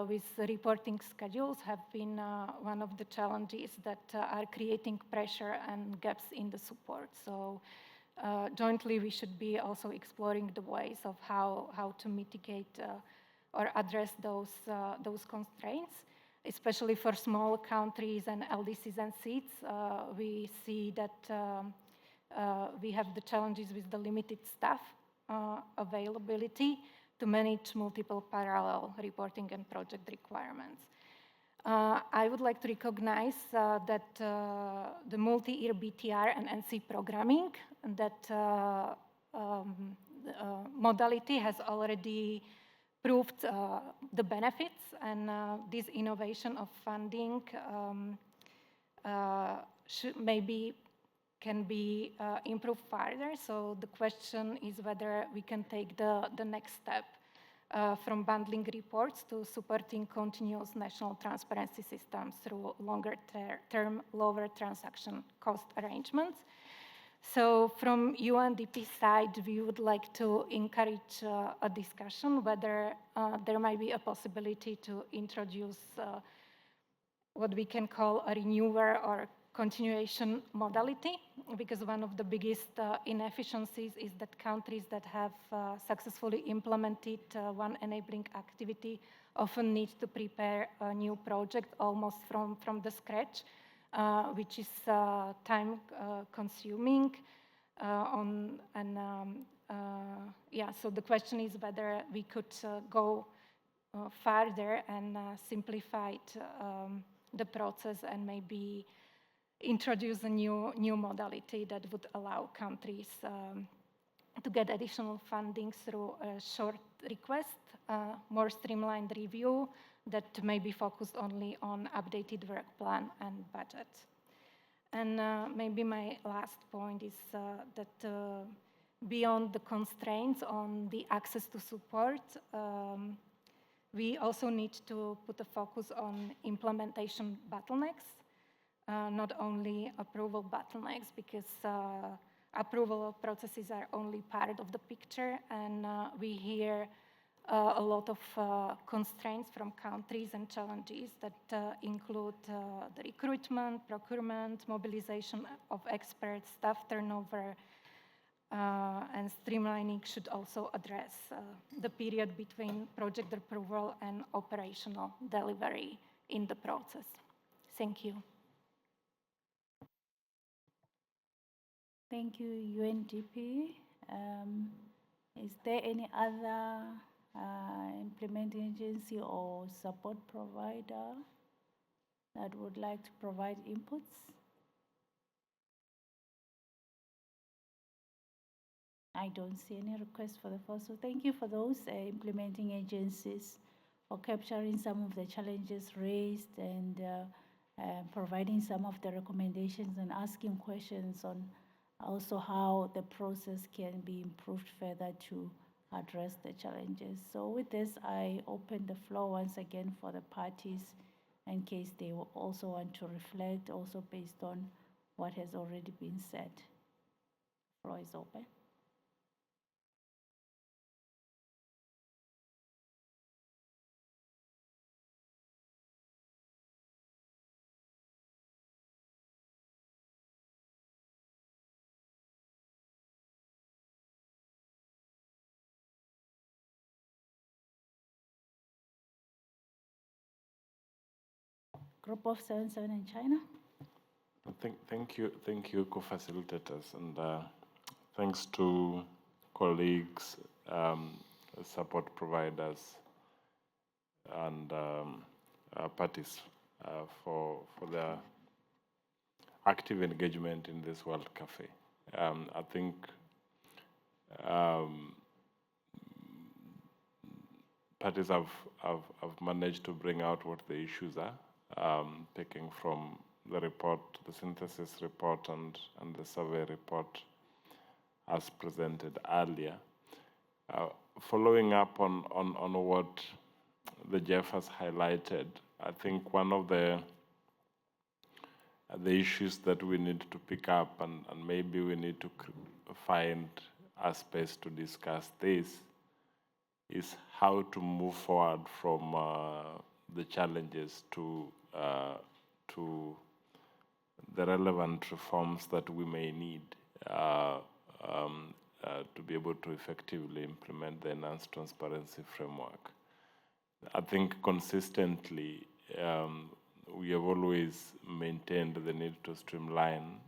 with reporting schedules have been one of the challenges that are creating pressure and gaps in the support. So jointly, we should be also exploring the ways of how to mitigate or address those constraints, especially for small countries and LDCs and seats. We see that we have the challenges with the limited staff availability to manage multiple parallel reporting and project requirements. I would like to recognize that the multi-year BTR and NC programming, that modality has already proved the benefits, and this innovation of funding maybe can be improved further. So the question is whether we can take the next step from bundling reports to supporting continuous national transparency systems through longer-term, lower transaction cost arrangements. So from UNDP side, we would like to encourage a discussion whether there might be a possibility to introduce what we can call a renewer or continuation modality, because one of the biggest inefficiencies is that countries that have successfully implemented one enabling activity often need to prepare a new project almost from the scratch, which is time consuming. So the question is whether we could go further and simplify the process and maybe introduce a new modality that would allow countries to get additional funding through a short request more streamlined review that may be focused only on updated work plan and budget. And maybe my last point is that beyond the constraints on the access to support, we also need to put a focus on implementation bottlenecks, not only approval bottlenecks, because approval processes are only part of the picture, and we hear a lot of constraints from countries and challenges that include the recruitment, procurement, mobilization of experts, staff turnover, and streamlining should also address the period between project approval and operational delivery in the process. Thank you. Thank you, UNDP. Is there any other implementing agency or support provider that would like to provide inputs? I don't see any requests for the floor, so thank you for those implementing agencies for capturing some of the challenges raised and providing some of the recommendations and asking questions on also how the process can be improved further to address the challenges. So with this, I open the floor once again for the parties in case they will also want to reflect, also based on what has already been said. The floor is open. Group of 77 in China. Thank you, co-facilitators, and thanks to colleagues, support providers, and parties for their active engagement in this World Cafe. I think parties have managed to bring out what the issues are, taking from the report, the synthesis report, and the survey report as presented earlier. Following up on what the GEF has highlighted, I think one of the issues that we need to pick up, and maybe we need to find a space to discuss this, is how to move forward from the challenges to the relevant reforms that we may need to be able to effectively implement the enhanced transparency framework. I think consistently we have always maintained the need to streamline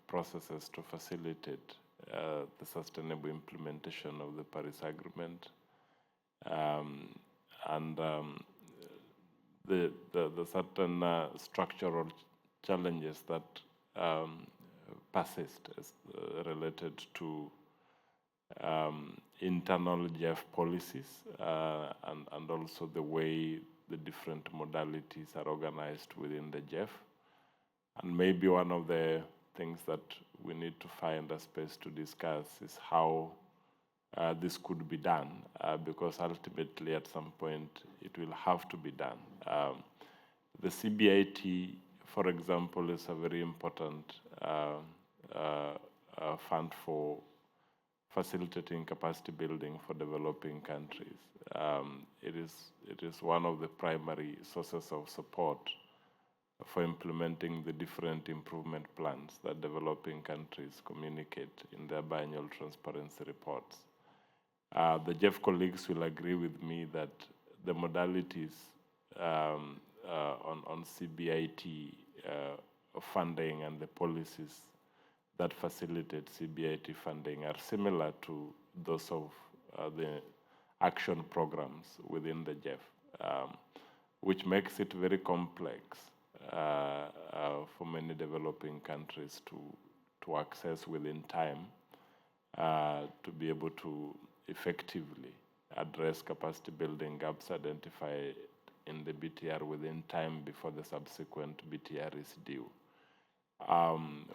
processes to facilitate the sustainable implementation of the Paris Agreement, and the certain structural challenges that persist as related to internal GEF policies and also the way the different modalities are organized within the GEF. And maybe one of the things that we need to find a space to discuss is how this could be done, because ultimately at some point it will have to be done. The CBIT, for example, is a very important fund for facilitating capacity building for developing countries. It is one of the primary sources of support for implementing the different improvement plans that developing countries communicate in their biannual transparency reports. The GEF colleagues will agree with me that the modalities on CBIT funding and the policies that facilitate CBIT funding are similar to those of the action programs within the GEF, which makes it very complex for many developing countries to access within time to be able to effectively address capacity building gaps identified in the BTR within time before the subsequent BTR is due.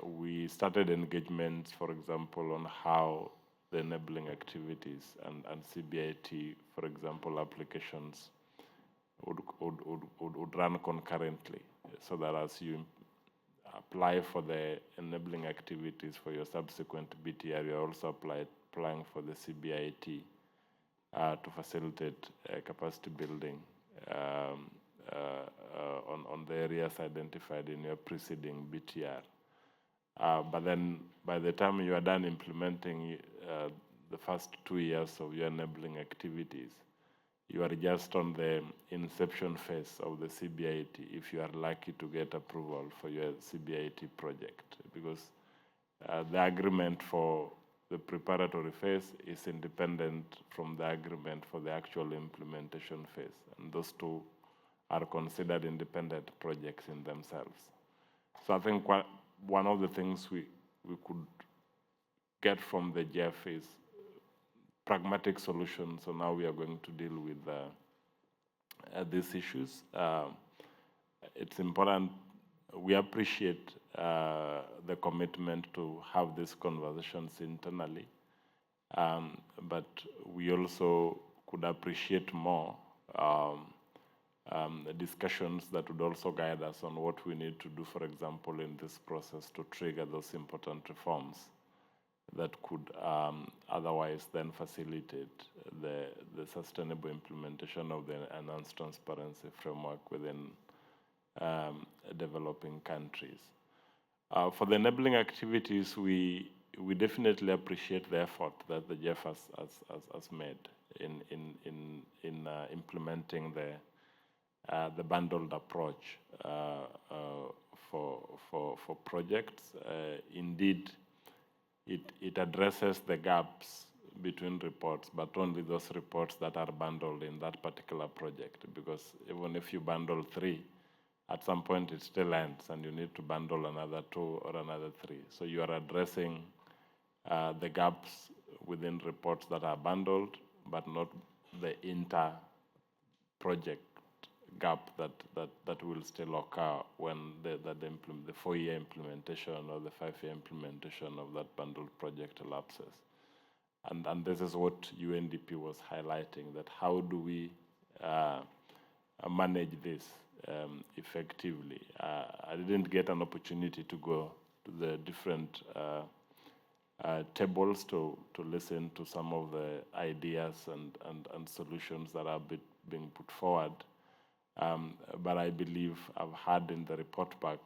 We started engagements, for example, on how the enabling activities and CBIT, for example, applications would run concurrently, so that as you apply for the enabling activities for your subsequent BTR, you're also applying for the CBIT to facilitate capacity building on the areas identified in your preceding BTR. But then by the time you are done implementing the first 2 years of your enabling activities, you are just on the inception phase of the CBIT if you are lucky to get approval for your CBIT project, because the agreement for the preparatory phase is independent from the agreement for the actual implementation phase. And those two are considered independent projects in themselves. So I think one of the things we could get from the GEF is pragmatic solutions. So now we are going to deal with these issues. It's important. We appreciate the commitment to have these conversations internally, but we also could appreciate more the discussions that would also guide us on what we need to do, for example, in this process to trigger those important reforms that could otherwise then facilitate the sustainable implementation of the enhanced transparency framework within developing countries. For the enabling activities, we definitely appreciate the effort that the GEF has made in implementing the bundled approach for projects. Indeed, it addresses the gaps between reports, but only those reports that are bundled in that particular project, because even if you bundle 3, at some point it still ends and you need to bundle another 2 or another 3. So you are addressing the gaps within reports that are bundled, but not the inter-project gap that will still occur when the 4-year implementation or the 5-year implementation of that bundled project elapses. And this is what UNDP was highlighting, that how do we manage this effectively. I didn't get an opportunity to go to the different tables to listen to some of the ideas and solutions that are being put forward. But I believe I've had in the report back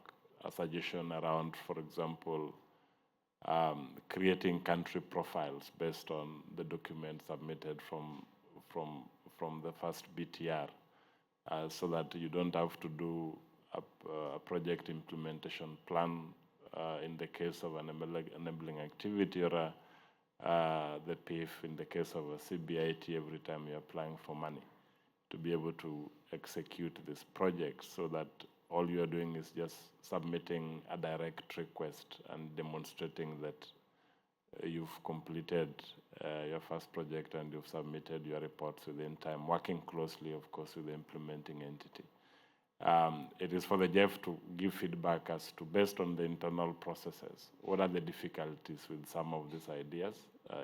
a suggestion around, for example, creating country profiles based on the documents submitted from the first BTR, so that you don't have to do a project implementation plan in the case of an enabling activity, or the PIF in the case of a CBIT every time you're applying for money, to be able to execute this project, so that all you're doing is just submitting a direct request and demonstrating that you've completed your first project and you've submitted your reports within time, working closely, of course, with the implementing entity. It is for the GEF to give feedback as to, based on the internal processes, what are the difficulties with some of these ideas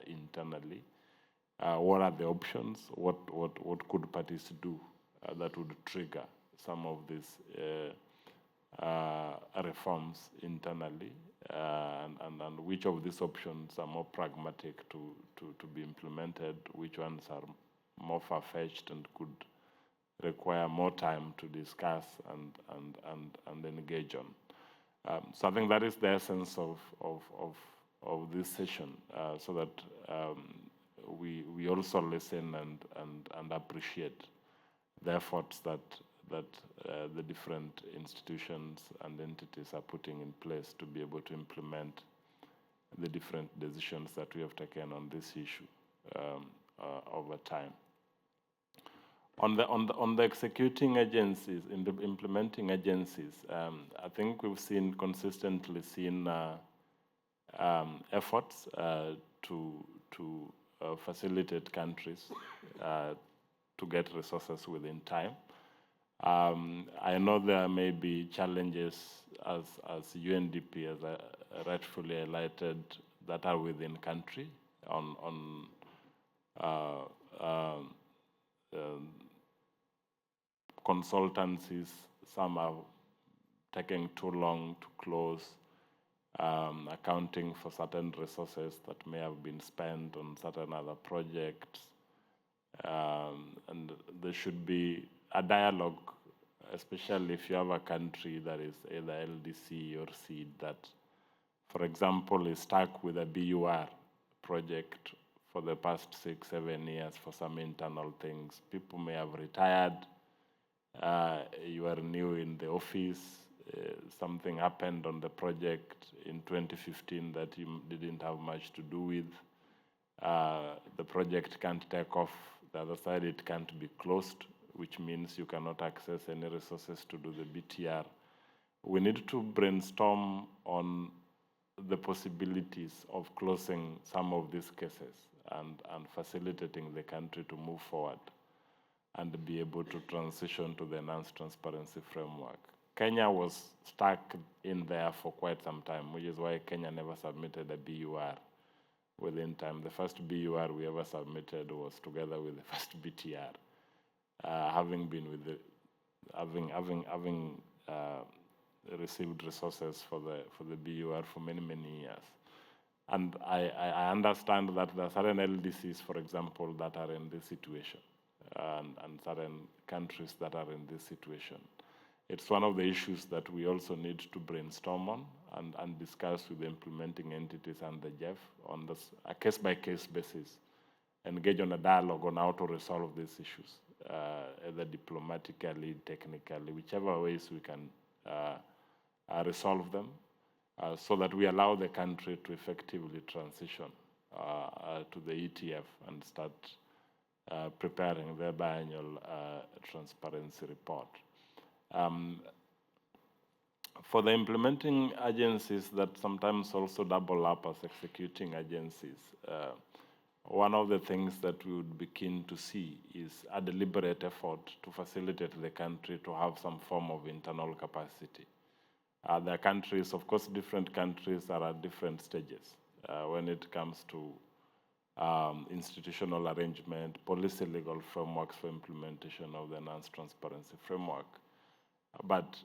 internally? What are the options? What could parties do that would trigger some of these reforms internally, and which of these options are more pragmatic to be implemented, which ones are more far-fetched and could require more time to discuss and engage on. So I think that is the essence of this session, so that we also listen and appreciate the efforts that the different institutions and entities are putting in place to be able to implement the different decisions that we have taken on this issue over time. On the executing agencies, in the implementing agencies, I think we've consistently seen efforts to facilitate countries to get resources within time. I know there may be challenges as UNDP has rightfully highlighted that are within country on consultancies. Some are taking too long to close, accounting for certain resources that may have been spent on certain other projects. And there should be a dialogue, especially if you have a country that is either LDC or SEED that, for example, is stuck with a BUR project for the past 6-7 years for some internal things. People may have retired. You are new in the office. Something happened on the project in 2015 that you didn't have much to do with. The project can't take off. The other side, it can't be closed, which means you cannot access any resources to do the BTR. We need to brainstorm on the possibilities of closing some of these cases and facilitating the country to move forward and be able to transition to the enhanced transparency framework. Kenya was stuck in there for quite some time, which is why Kenya never submitted a BUR within time. The first BUR we ever submitted was together with the first BTR, having been with the, having received resources for the BUR for many years. And I understand that there are certain LDCs, for example, that are in this situation, and certain countries that are in this situation. It's one of the issues that we also need to brainstorm on and discuss with the implementing entities and the GEF on this, a case-by-case basis, engage on a dialogue on how to resolve these issues, either diplomatically, technically, whichever ways we can resolve them, so that we allow the country to effectively transition to the ETF and start preparing their biannual transparency report. For the implementing agencies that sometimes also double up as executing agencies, one of the things that we would be keen to see is a deliberate effort to facilitate the country to have some form of internal capacity. There are countries, of course, different countries are at different stages when it comes to institutional arrangement, policy legal frameworks for implementation of the enhanced transparency framework. But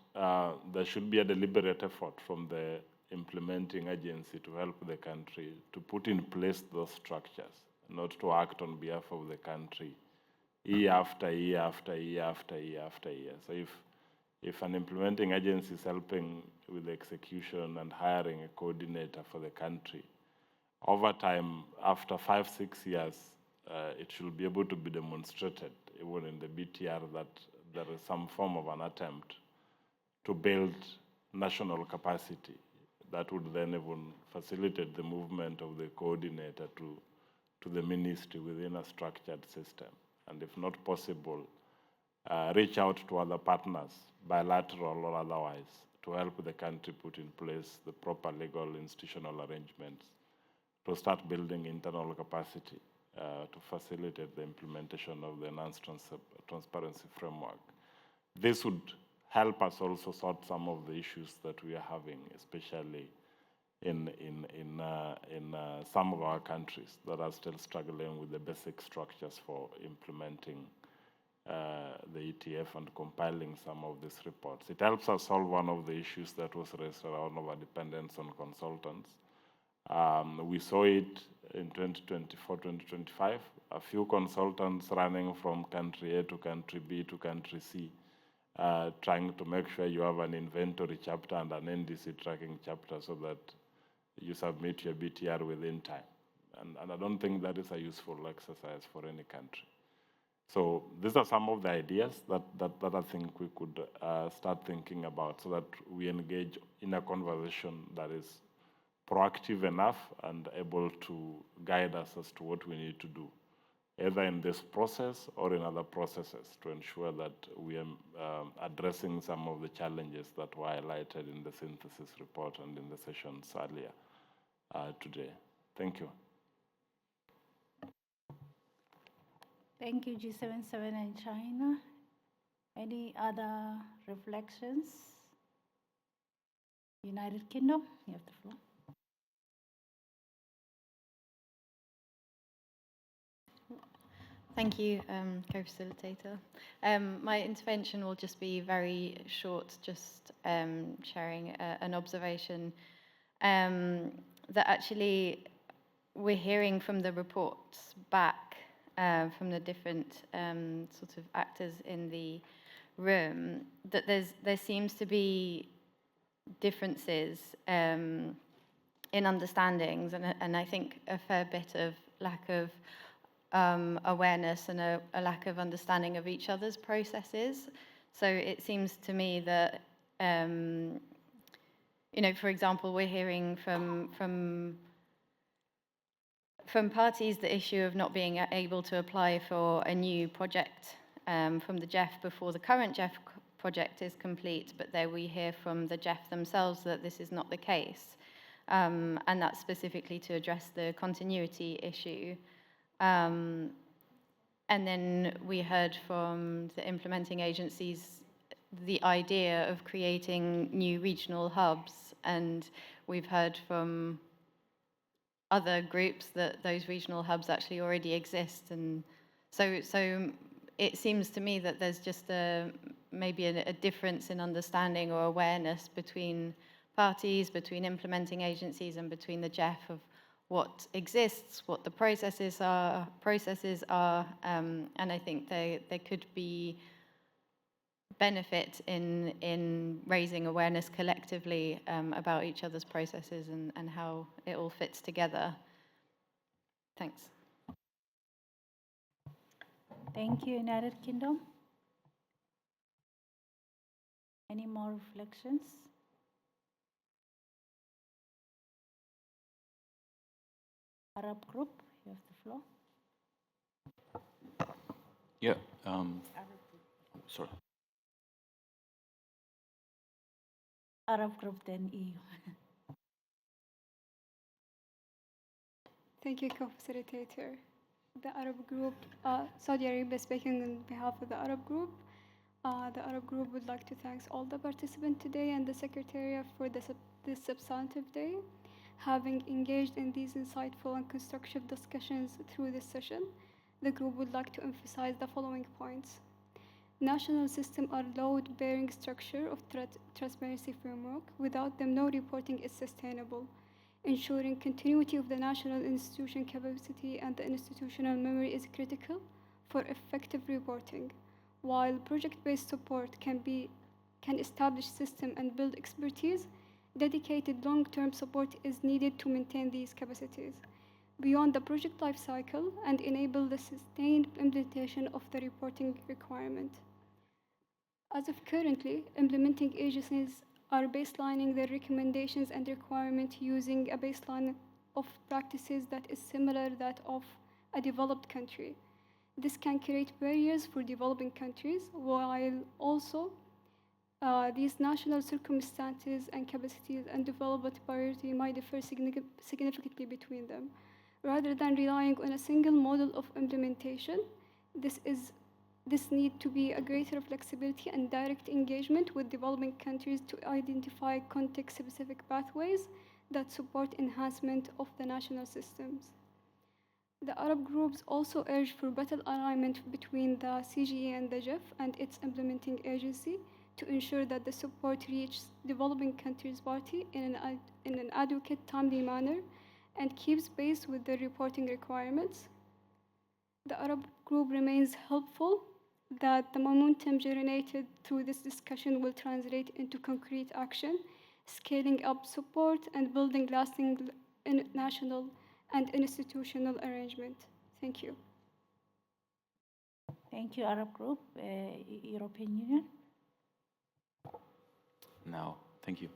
there should be a deliberate effort from the implementing agency to help the country to put in place those structures, not to act on behalf of the country year after year after year after year after year. So if an implementing agency is helping with the execution and hiring a coordinator for the country, over time, after 5-6 years, it should be able to be demonstrated, even in the BTR, that there is some form of an attempt to build national capacity that would then even facilitate the movement of the coordinator to the ministry within a structured system. And if not possible, reach out to other partners, bilateral or otherwise, to help the country put in place the proper legal institutional arrangements to start building internal capacity to facilitate the implementation of the enhanced transparency framework. This would help us also sort some of the issues that we are having, especially in some of our countries that are still struggling with the basic structures for implementing the ETF and compiling some of these reports. It helps us solve one of the issues that was raised around our dependence on consultants. We saw it in 2024, 2025, a few consultants running from country A to country B to country C, trying to make sure you have an inventory chapter and an NDC tracking chapter so that you submit your BTR within time. And I don't think that is a useful exercise for any country. So these are some of the ideas that I think we could start thinking about so that we engage in a conversation that is proactive enough and able to guide us as to what we need to do, either in this process or in other processes, to ensure that we are addressing some of the challenges that were highlighted in the synthesis report and in the sessions earlier today. Thank you. Thank you, G77 and China. Any other reflections? United Kingdom, you have the floor. Thank you, co-facilitator. My intervention will just be very short, just sharing an observation that actually we're hearing from the reports back from the different sort of actors in the room that there seems to be differences in understandings and I think a fair bit of lack of awareness and a lack of understanding of each other's processes. So it seems to me that, you know, for example, we're hearing from parties the issue of not being able to apply for a new project from the GEF before the current GEF project is complete, but there we hear from the GEF themselves that this is not the case. And that's specifically to address the continuity issue. And then we heard from the implementing agencies the idea of creating new regional hubs, and we've heard from other groups that those regional hubs actually already exist. And so it seems to me that there's just maybe a difference in understanding or awareness between parties, between implementing agencies, and between the GEF of what exists, what the processes are, and I think there could be benefit in raising awareness collectively about each other's processes and how it all fits together. Thanks. Thank you, United Kingdom. Any more reflections? Arab group, you have the floor. Yeah. Sorry. Arab group, then EU. Thank you, co-facilitator. The Arab group, Saudi Arabia speaking on behalf of the Arab group. The Arab group would like to thank all the participants today and the secretariat for this substantive day. Having engaged in these insightful and constructive discussions through this session, the group would like to emphasize the following points. National systems are load-bearing structure of transparency framework. Without them, no reporting is sustainable. Ensuring continuity of the national institution capacity and the institutional memory is critical for effective reporting. While project-based support can establish system and build expertise, dedicated long-term support is needed to maintain these capacities beyond the project life cycle and enable the sustained implementation of the reporting requirement. As of currently, implementing agencies are baselining their recommendations and requirements using a baseline of practices that is similar to that of a developed country. This can create barriers for developing countries, while also these national circumstances and capacities and development priority might differ significantly between them. Rather than relying on a single model of implementation, this need to be a greater flexibility and direct engagement with developing countries to identify context-specific pathways that support enhancement of the national systems. The Arab groups also urge for better alignment between the CGE and the GEF and its implementing agency to ensure that the support reaches developing countries' party in an adequate, timely manner and keeps pace with their reporting requirements. The Arab group remains hopeful that the momentum generated through this discussion will translate into concrete action, scaling up support and building lasting national and institutional arrangement. Thank you. Thank you, Arab group. European Union. Now, thank you.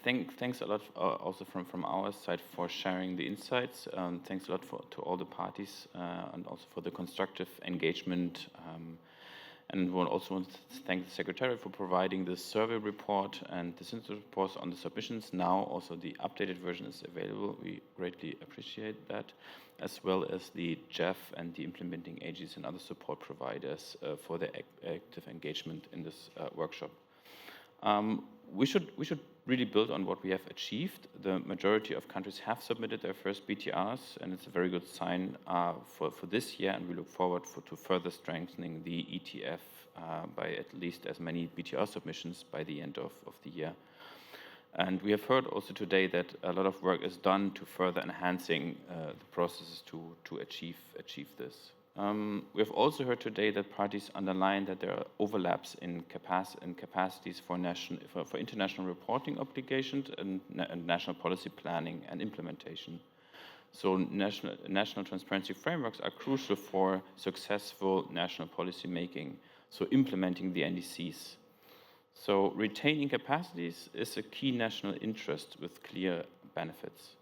Thanks a lot also from our side for sharing the insights. Thanks a lot to all the parties and also for the constructive engagement And we also want to thank the Secretariat for providing this survey report and the synthesis reports on the submissions. Now also the updated version is available. We greatly appreciate that, as well as the GEF and the implementing agencies and other support providers for their active engagement in this workshop. We should really build on what we have achieved. The majority of countries have submitted their first BTRs, and it's a very good sign for this year, and we look forward to further strengthening the ETF by at least as many BTR submissions by the end of the year. And we have heard also today that a lot of work is done to further enhancing the processes to achieve this. We have also heard today that parties underline that there are overlaps in capacities for international reporting obligations and national policy planning and implementation. So national transparency frameworks are crucial for successful national policy making, so implementing the NDCs. So retaining capacities is a key national interest with clear benefits.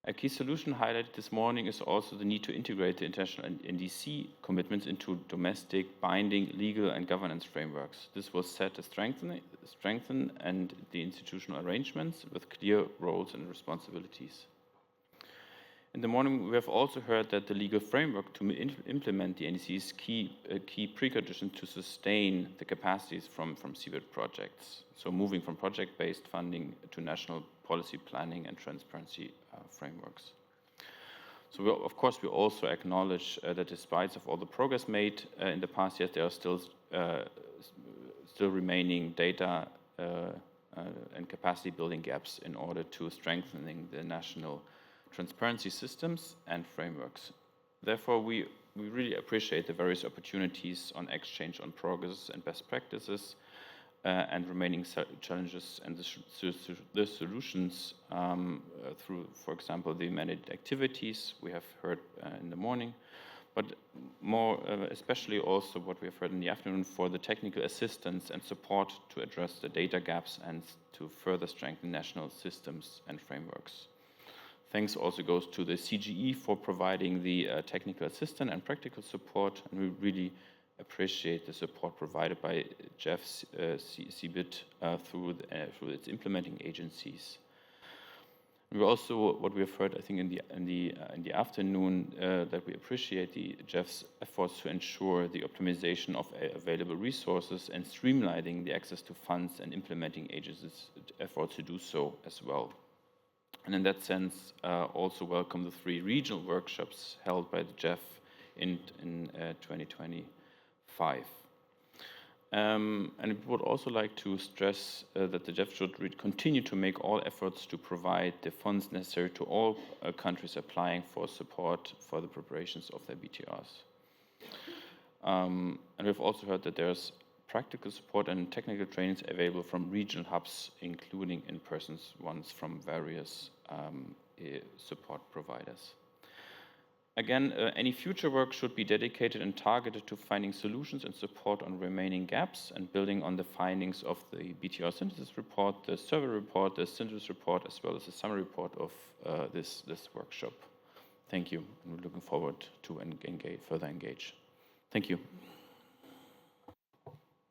A key solution highlighted this morning is also the need to integrate the international NDC commitments into domestic, binding, legal and governance frameworks. This will set a strengthen and the institutional arrangements with clear roles and responsibilities. In the morning, we have also heard that the legal framework to implement the NDC is a key precondition to sustain the capacities from CBIT projects. So moving from project-based funding to national policy planning and transparency frameworks. So of course, we also acknowledge that despite of all the progress made in the past years, there are still remaining data and capacity building gaps in order to strengthening the national transparency systems and frameworks. Therefore, we really appreciate the various opportunities on exchange on progress and best practices and remaining challenges and the solutions through, for example, the managed activities we have heard in the morning, but more especially also what we have heard in the afternoon for the technical assistance and support to address the data gaps and to further strengthen national systems and frameworks. Thanks also goes to the CGE for providing the technical assistance and practical support, and we really appreciate the support provided by GEF CBIT through its implementing agencies. We also, what we have heard, I think, in the afternoon, that we appreciate the GEF's efforts to ensure the optimization of available resources and streamlining the access to funds and implementing agencies' efforts to do so as well. And in that sense, also welcome the 3 regional workshops held by the GEF in 2025. And we would also like to stress that the GEF should continue to make all efforts to provide the funds necessary to all countries applying for support for the preparations of their BTRs. And we've also heard that there's practical support and technical trainings available from regional hubs, including in-person ones from various support providers. Again, any future work should be dedicated and targeted to finding solutions and support on remaining gaps and building on the findings of the BTR synthesis report, the survey report, the synthesis report, as well as the summary report of this workshop. Thank you, and we're looking forward to further engage. Thank you.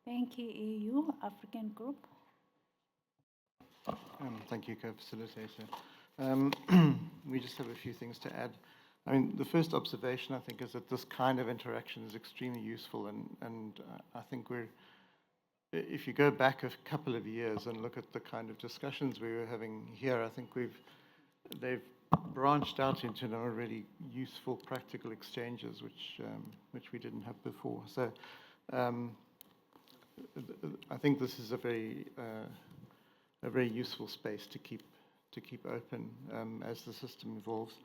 Thank you, EU, African Group. Thank you, Co-Facilitator. We just have a few things to add. I mean, the first observation, I think, is that this kind of interaction is extremely useful, and I think if you go back a couple of years and look at the kind of discussions we were having here, I think they've branched out into really useful, practical exchanges, which we didn't have before. So I think this is a very useful space to keep open as the system evolves.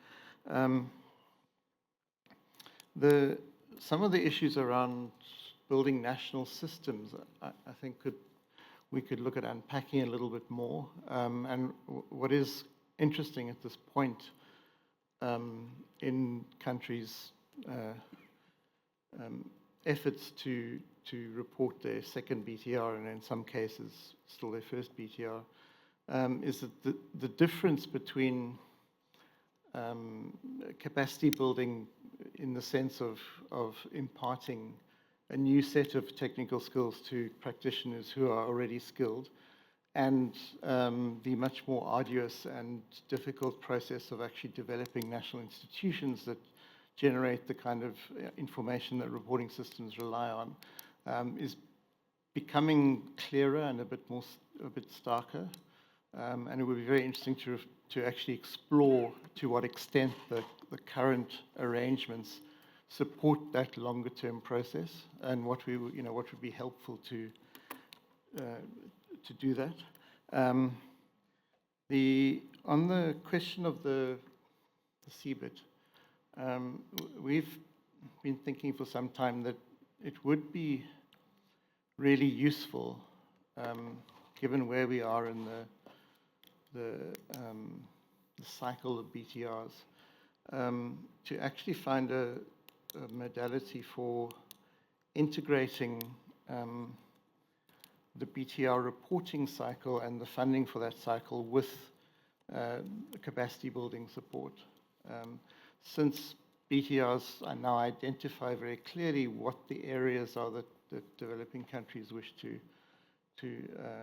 Some of the issues around building national systems, I think we could look at unpacking a little bit more. And what is interesting at this point in countries' efforts to report their second BTR, and in some cases still their first BTR, is that the difference between capacity building in the sense of imparting a new set of technical skills to practitioners who are already skilled, and the much more arduous and difficult process of actually developing national institutions that generate the kind of information that reporting systems rely on, is becoming clearer and a bit starker. And it would be very interesting to actually explore to what extent the current arrangements support that longer term process, and what would be helpful to do that. On the question of the CBIT, we've been thinking for some time that it would be really useful, given where we are in the cycle of BTRs, to actually find a modality for integrating the BTR reporting cycle and the funding for that cycle with capacity building support. Since BTRs now identify very clearly what the areas are that developing countries wish to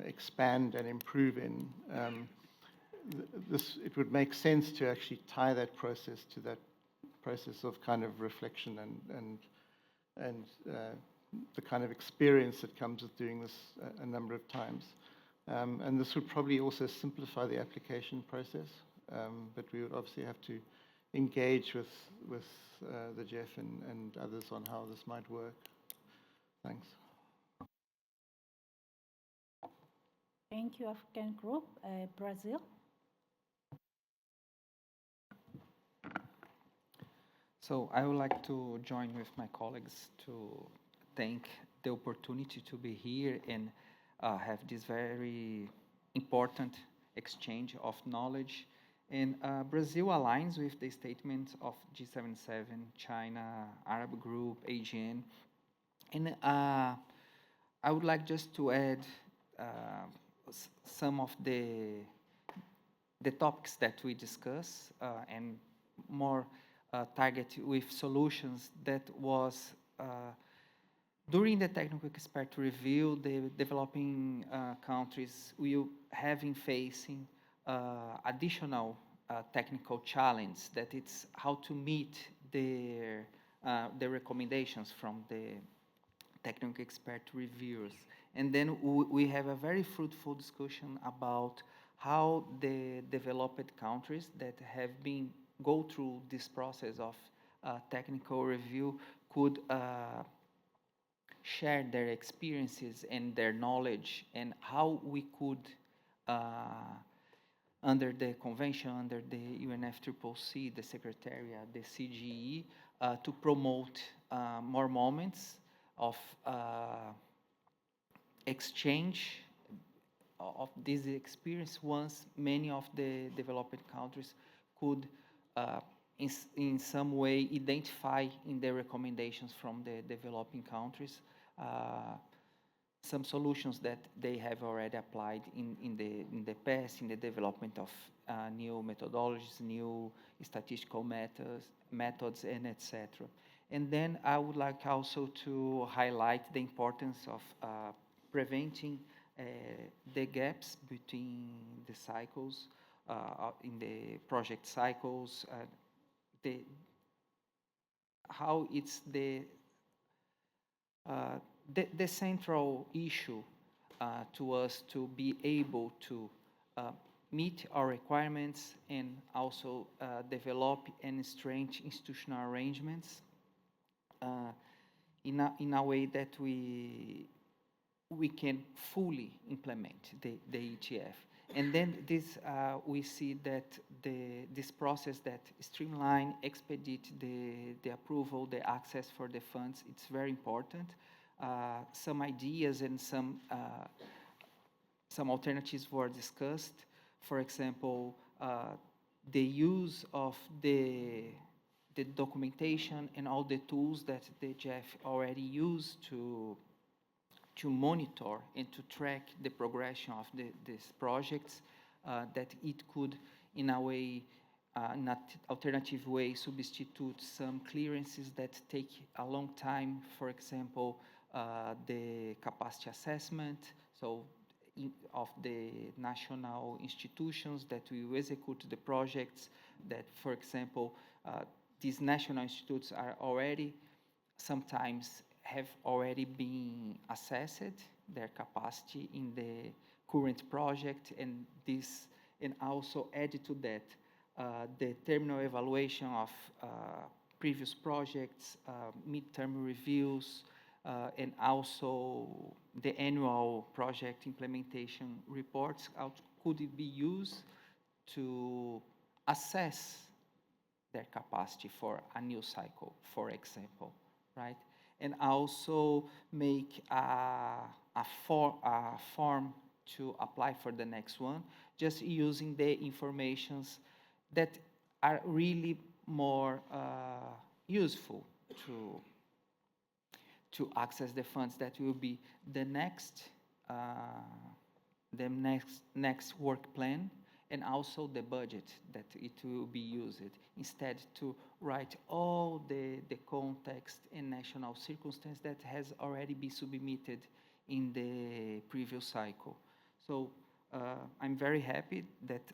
expand and improve in, it would make sense to actually tie that process to that process of kind of reflection and the kind of experience that comes with doing this a number of times. And this would probably also simplify the application process, but we would obviously have to engage with the GEF and others on how this might work. Thanks. Thank you, African Group. Brazil. So I would like to join with my colleagues to thank the opportunity to be here and have this very important exchange of knowledge. And Brazil aligns with the statements of G77, China, Arab Group, AGN. And I would like just to add some of the topics that we discuss and more target with solutions that was during the technical expert review, the developing countries will have in facing additional technical challenge, that it's how to meet the recommendations from the technical expert reviewers. And then we have a very fruitful discussion about how the developed countries that have been go through this process of technical review could share their experiences and their knowledge, and how we could, under the convention, under the UNFCCC, the secretariat, the CGE, to promote more moments of exchange of this experience, once many of the developed countries could in some way identify in their recommendations from the developing countries some solutions that they have already applied in the past, in the development of new methodologies, new statistical methods, and etc. And then I would like also to highlight the importance of preventing the gaps between the cycles, in the project cycles, how it's the central issue to us to be able to meet our requirements and also develop and strengthen institutional arrangements in a way that we can fully implement the ETF. And then this, we see that this process that streamline, expedite the approval, the access for the funds, it's very important. Some ideas and some alternatives were discussed. For example, the use of the documentation and all the tools that the GEF already used to monitor and to track the progression of these projects, that it could, in a way, in an alternative way, substitute some clearances that take a long time. For example, the capacity assessment, so of the national institutions that will execute the projects that, for example, these national institutes are already, sometimes have already been assessed, their capacity in the current project, and this, and also added to that, the terminal evaluation of previous projects, midterm reviews, and also the annual project implementation reports could be used to assess their capacity for a new cycle, for example, right? And also make a form to apply for the next one, just using the informations that are really more useful to access the funds that will be the next work plan, and also the budget that it will be used, instead to write all the context and national circumstance that has already been submitted in the previous cycle. So I'm very happy that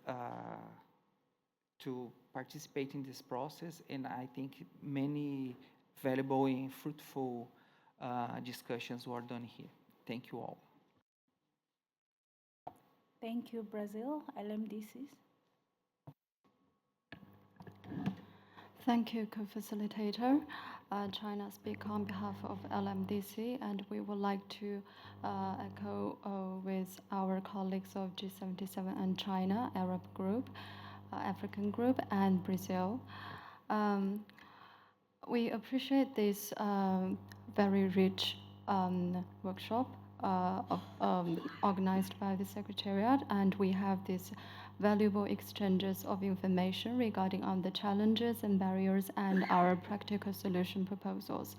to participate in this process, and I think many valuable and fruitful discussions were done here. Thank you all. Thank you, Brazil. LMDCs. Thank you, co-facilitator. China speak on behalf of LMDC, and we would like to echo with our colleagues of G77 and China, Arab group, African group, and Brazil. We appreciate this very rich workshop organized by the secretariat, and we have these valuable exchanges of information regarding on the challenges and barriers and our practical solution proposals.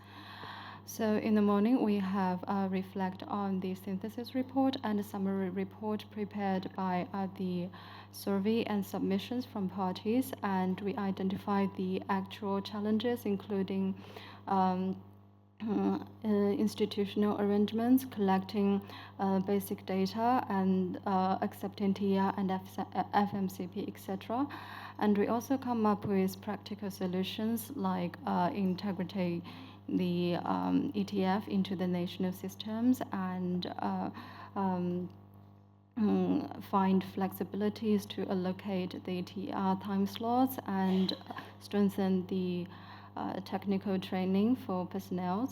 So in the morning, we have reflect on the synthesis report and a summary report prepared by the survey and submissions from parties, and we identify the actual challenges, including institutional arrangements, collecting basic data, and accepting TIA and FMCP, etc. And we also come up with practical solutions like integrating the ETF into the national systems, and find flexibilities to allocate the TR time slots, and strengthen the technical training for personnel.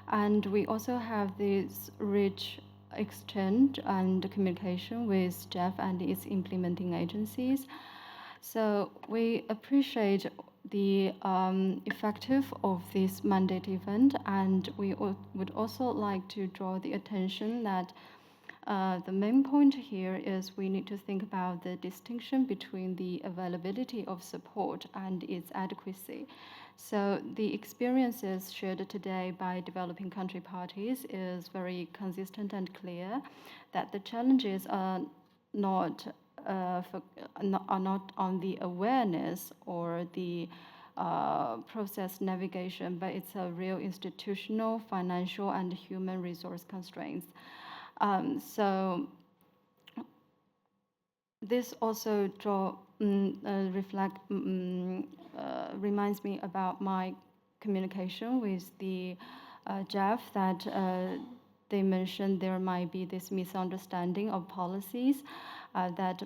And we also have this rich exchange and communication with GEF and its implementing agencies. So we appreciate the effective of this mandate event, and we would also like to draw the attention that the main point here is we need to think about the distinction between the availability of support and its adequacy. So the experiences shared today by developing country parties is very consistent and clear that the challenges are not on the awareness or the process navigation, but it's a real institutional, financial, and human resource constraints. So this also reminds me about my communication with the GEF, that they mentioned there might be this misunderstanding of policies that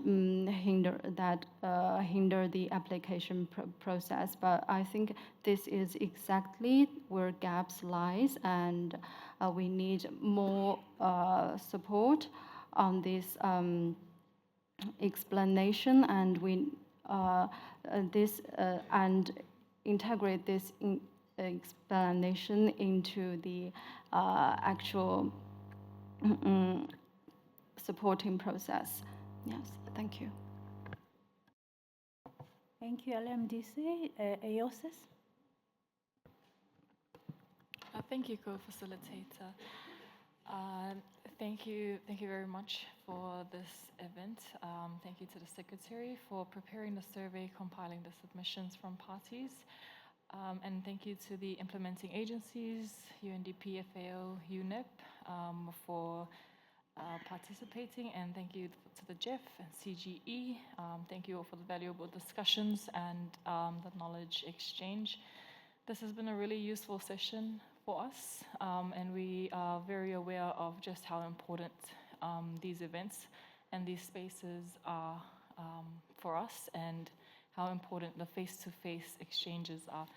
hinder the application process. But I think this is exactly where gaps lies, and we need more support on this explanation, and and integrate this explanation into the actual supporting process. Yes, thank you. Thank you, LMDC. EOSIS. Thank you, co-facilitator. Thank you very much for this event. Thank you to the Secretary for preparing the survey, compiling the submissions from parties. And thank you to the implementing agencies, UNDP, FAO, UNEP, for participating, and thank you to the GEF and CGE. Thank you all for the valuable discussions and the knowledge exchange. This has been a really useful session for us, and we are very aware of just how important these events and these spaces are for us, and how important the face-to-face exchanges are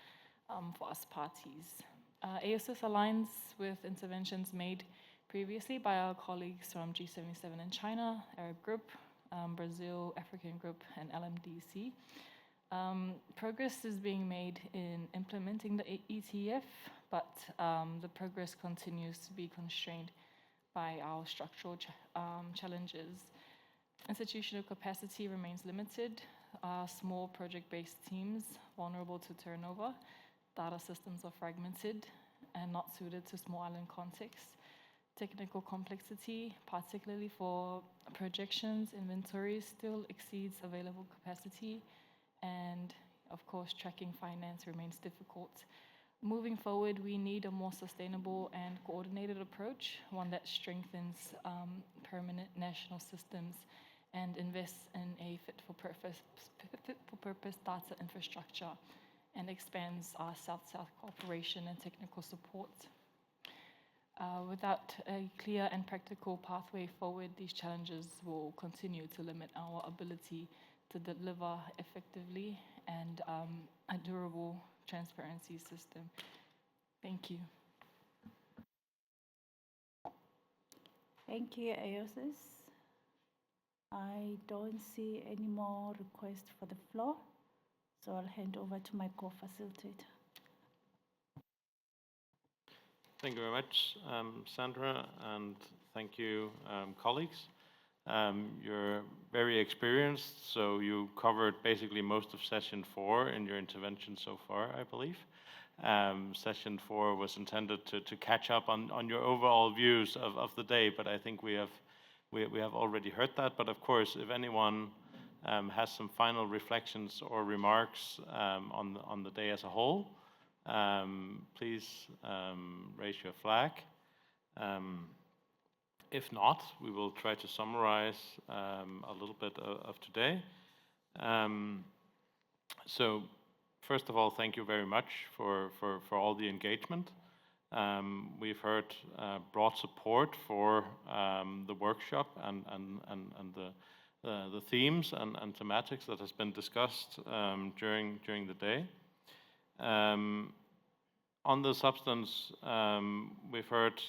for us parties. AOSIS aligns with interventions made previously by our colleagues from G77 in China, Arab Group, Brazil, African Group, and LMDC. Progress is being made in implementing the ETF, but the progress continues to be constrained by our structural challenges. Institutional capacity remains limited. Small project-based teams vulnerable to turnover. Data systems are fragmented and not suited to small island contexts. Technical complexity, particularly for projections, inventories, still exceeds available capacity. And of course, tracking finance remains difficult. Moving forward, we need a more sustainable and coordinated approach, one that strengthens permanent national systems and invests in a fit-for-purpose data infrastructure and expands our South-South cooperation and technical support. Without a clear and practical pathway forward, these challenges will continue to limit our ability to deliver effectively and a durable transparency system. Thank you. Thank you, AOSIS. I don't see any more requests for the floor, so I'll hand over to my co-facilitator. Thank you very much, Sandra, and thank you, colleagues. You're very experienced, so you covered basically most of session 4 in your intervention so far, I believe. Session 4 was intended to catch up on your overall views of the day, but I think we have already heard that. But of course, if anyone has some final reflections or remarks on the day as a whole, please raise your flag. If not, we will try to summarize a little bit of today. So first of all, thank you very much for all the engagement. We've heard broad support for the workshop and the themes and thematics that has been discussed during the day. On the substance, we've heard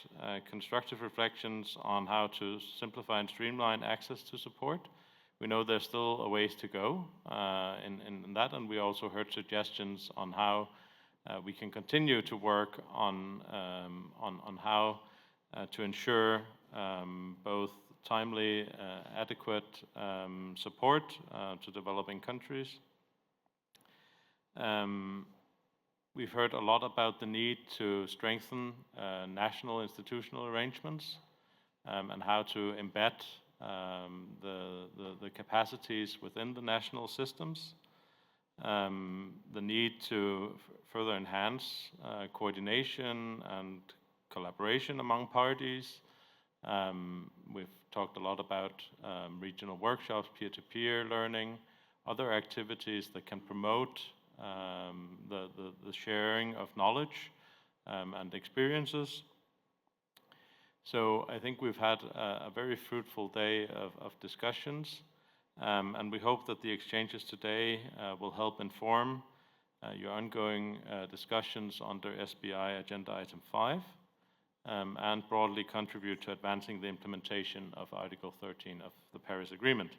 constructive reflections on how to simplify and streamline access to support. We know there's still a ways to go in that, and we also heard suggestions on how we can continue to work on how to ensure both timely, adequate support to developing countries. We've heard a lot about the need to strengthen national institutional arrangements and how to embed the capacities within the national systems. The need to further enhance coordination and collaboration among parties. We've talked a lot about regional workshops, peer-to-peer learning, other activities that can promote the sharing of knowledge and experiences. So I think we've had a very fruitful day of discussions, and we hope that the exchanges today will help inform your ongoing discussions under SBI Agenda Item 5 and broadly contribute to advancing the implementation of Article 13 of the Paris Agreement.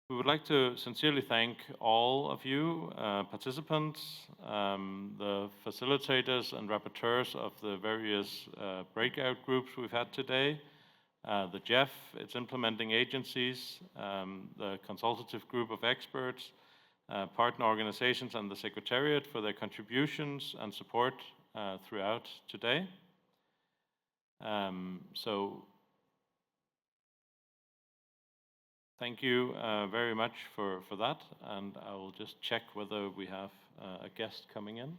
We would like to sincerely thank all of you participants, the facilitators and rapporteurs of the various breakout groups we've had today, the GEF, its implementing agencies, the consultative group of experts, partner organizations, and the secretariat for their contributions and support throughout today. So thank you very much for that, and I will just check whether we have a guest coming in.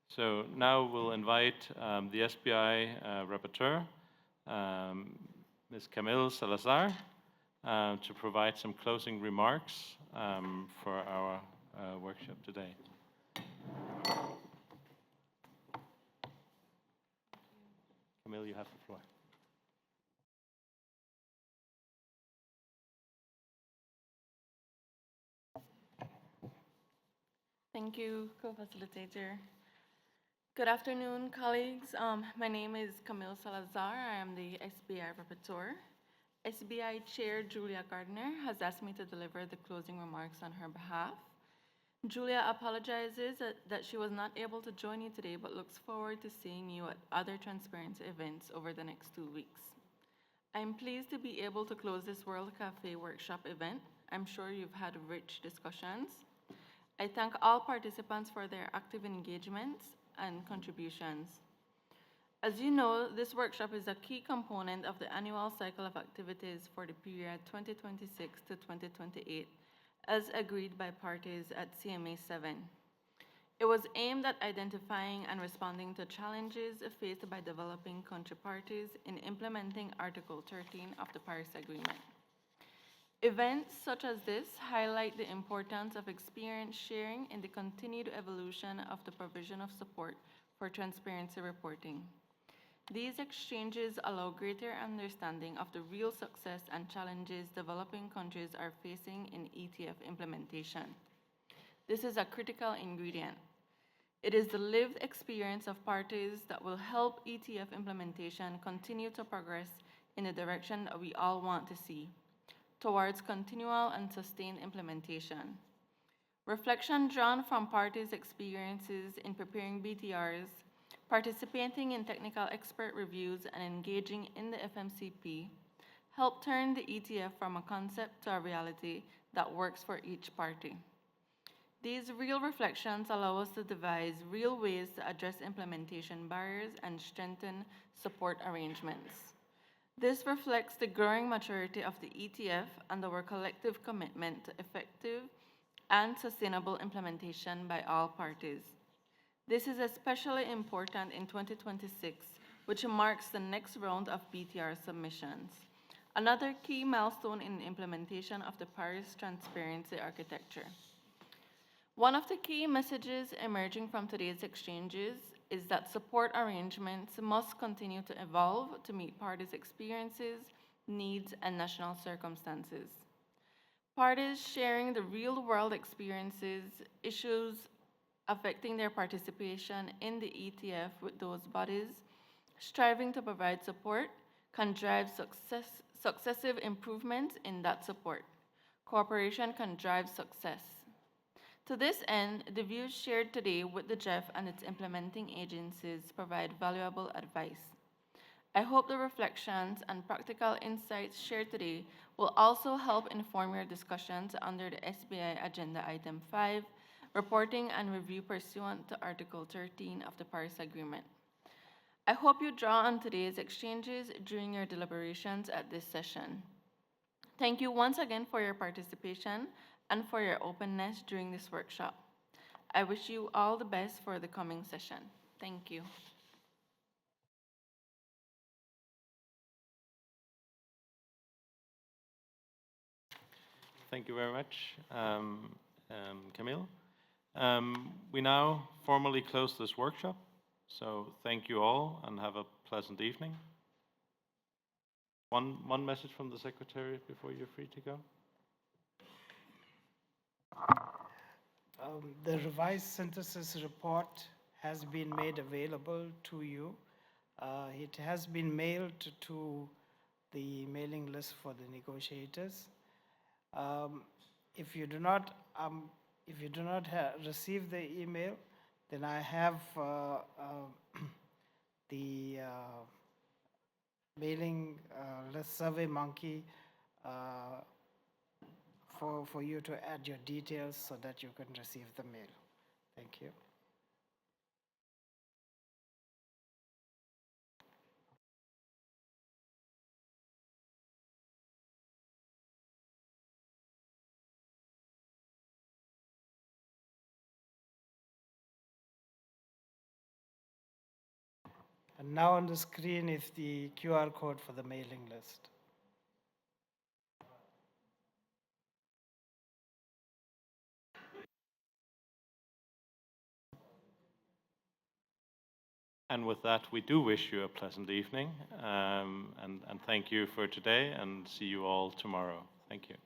So now we'll invite the SBI rapporteur, Ms. Camille Salazar, to provide some closing remarks for our workshop today. Camille, you have the floor. Thank you, co-facilitator. Good afternoon, colleagues. My name is Camille Salazar. I am the SBI rapporteur. SBI Chair Julia Gardner has asked me to deliver the closing remarks on her behalf. Julia apologizes that she was not able to join you today, but looks forward to seeing you at other transparency events over the next 2 weeks. I'm pleased to be able to close this World Café Workshop event. I'm sure you've had rich discussions. I thank all participants for their active engagements and contributions. As you know, this workshop is a key component of the annual cycle of activities for the period 2026 to 2028, as agreed by parties at CMA 7. It was aimed at identifying and responding to challenges faced by developing country parties in implementing Article 13 of the Paris Agreement. Events such as this highlight the importance of experience sharing in the continued evolution of the provision of support for transparency reporting. These exchanges allow greater understanding of the real success and challenges developing countries are facing in ETF implementation. This is a critical ingredient. It is the lived experience of parties that will help ETF implementation continue to progress in the direction that we all want to see, towards continual and sustained implementation. Reflection drawn from parties' experiences in preparing BTRs, participating in technical expert reviews, and engaging in the FMCP help turn the ETF from a concept to a reality that works for each party. These real reflections allow us to devise real ways to address implementation barriers and strengthen support arrangements. This reflects the growing maturity of the ETF and our collective commitment to effective and sustainable implementation by all parties. This is especially important in 2026, which marks the next round of BTR submissions, another key milestone in the implementation of the Paris Transparency Architecture. One of the key messages emerging from today's exchanges is that support arrangements must continue to evolve to meet parties' experiences, needs, and national circumstances. Parties sharing the real-world experiences, issues affecting their participation in the ETF with those bodies, striving to provide support, can drive successive improvements in that support. Cooperation can drive success. To this end, the views shared today with the GEF and its implementing agencies provide valuable advice. I hope the reflections and practical insights shared today will also help inform your discussions under the SBI Agenda Item 5, reporting and review pursuant to Article 13 of the Paris Agreement. I hope you draw on today's exchanges during your deliberations at this session. Thank you once again for your participation and for your openness during this workshop. I wish you all the best for the coming session. Thank you. Thank you very much, Camille. We now formally close this workshop, so thank you all and have a pleasant evening. One message from the Secretariat before you're free to go. The revised synthesis report has been made available to you. It has been mailed to the mailing list for the negotiators. If you do not receive the email, then I have the mailing list Survey Monkey for you to add your details so that you can receive the mail. Thank you. And now on the screen is the QR code for the mailing list. And with that, we do wish you a pleasant evening, and thank you for today, and see you all tomorrow. Thank you.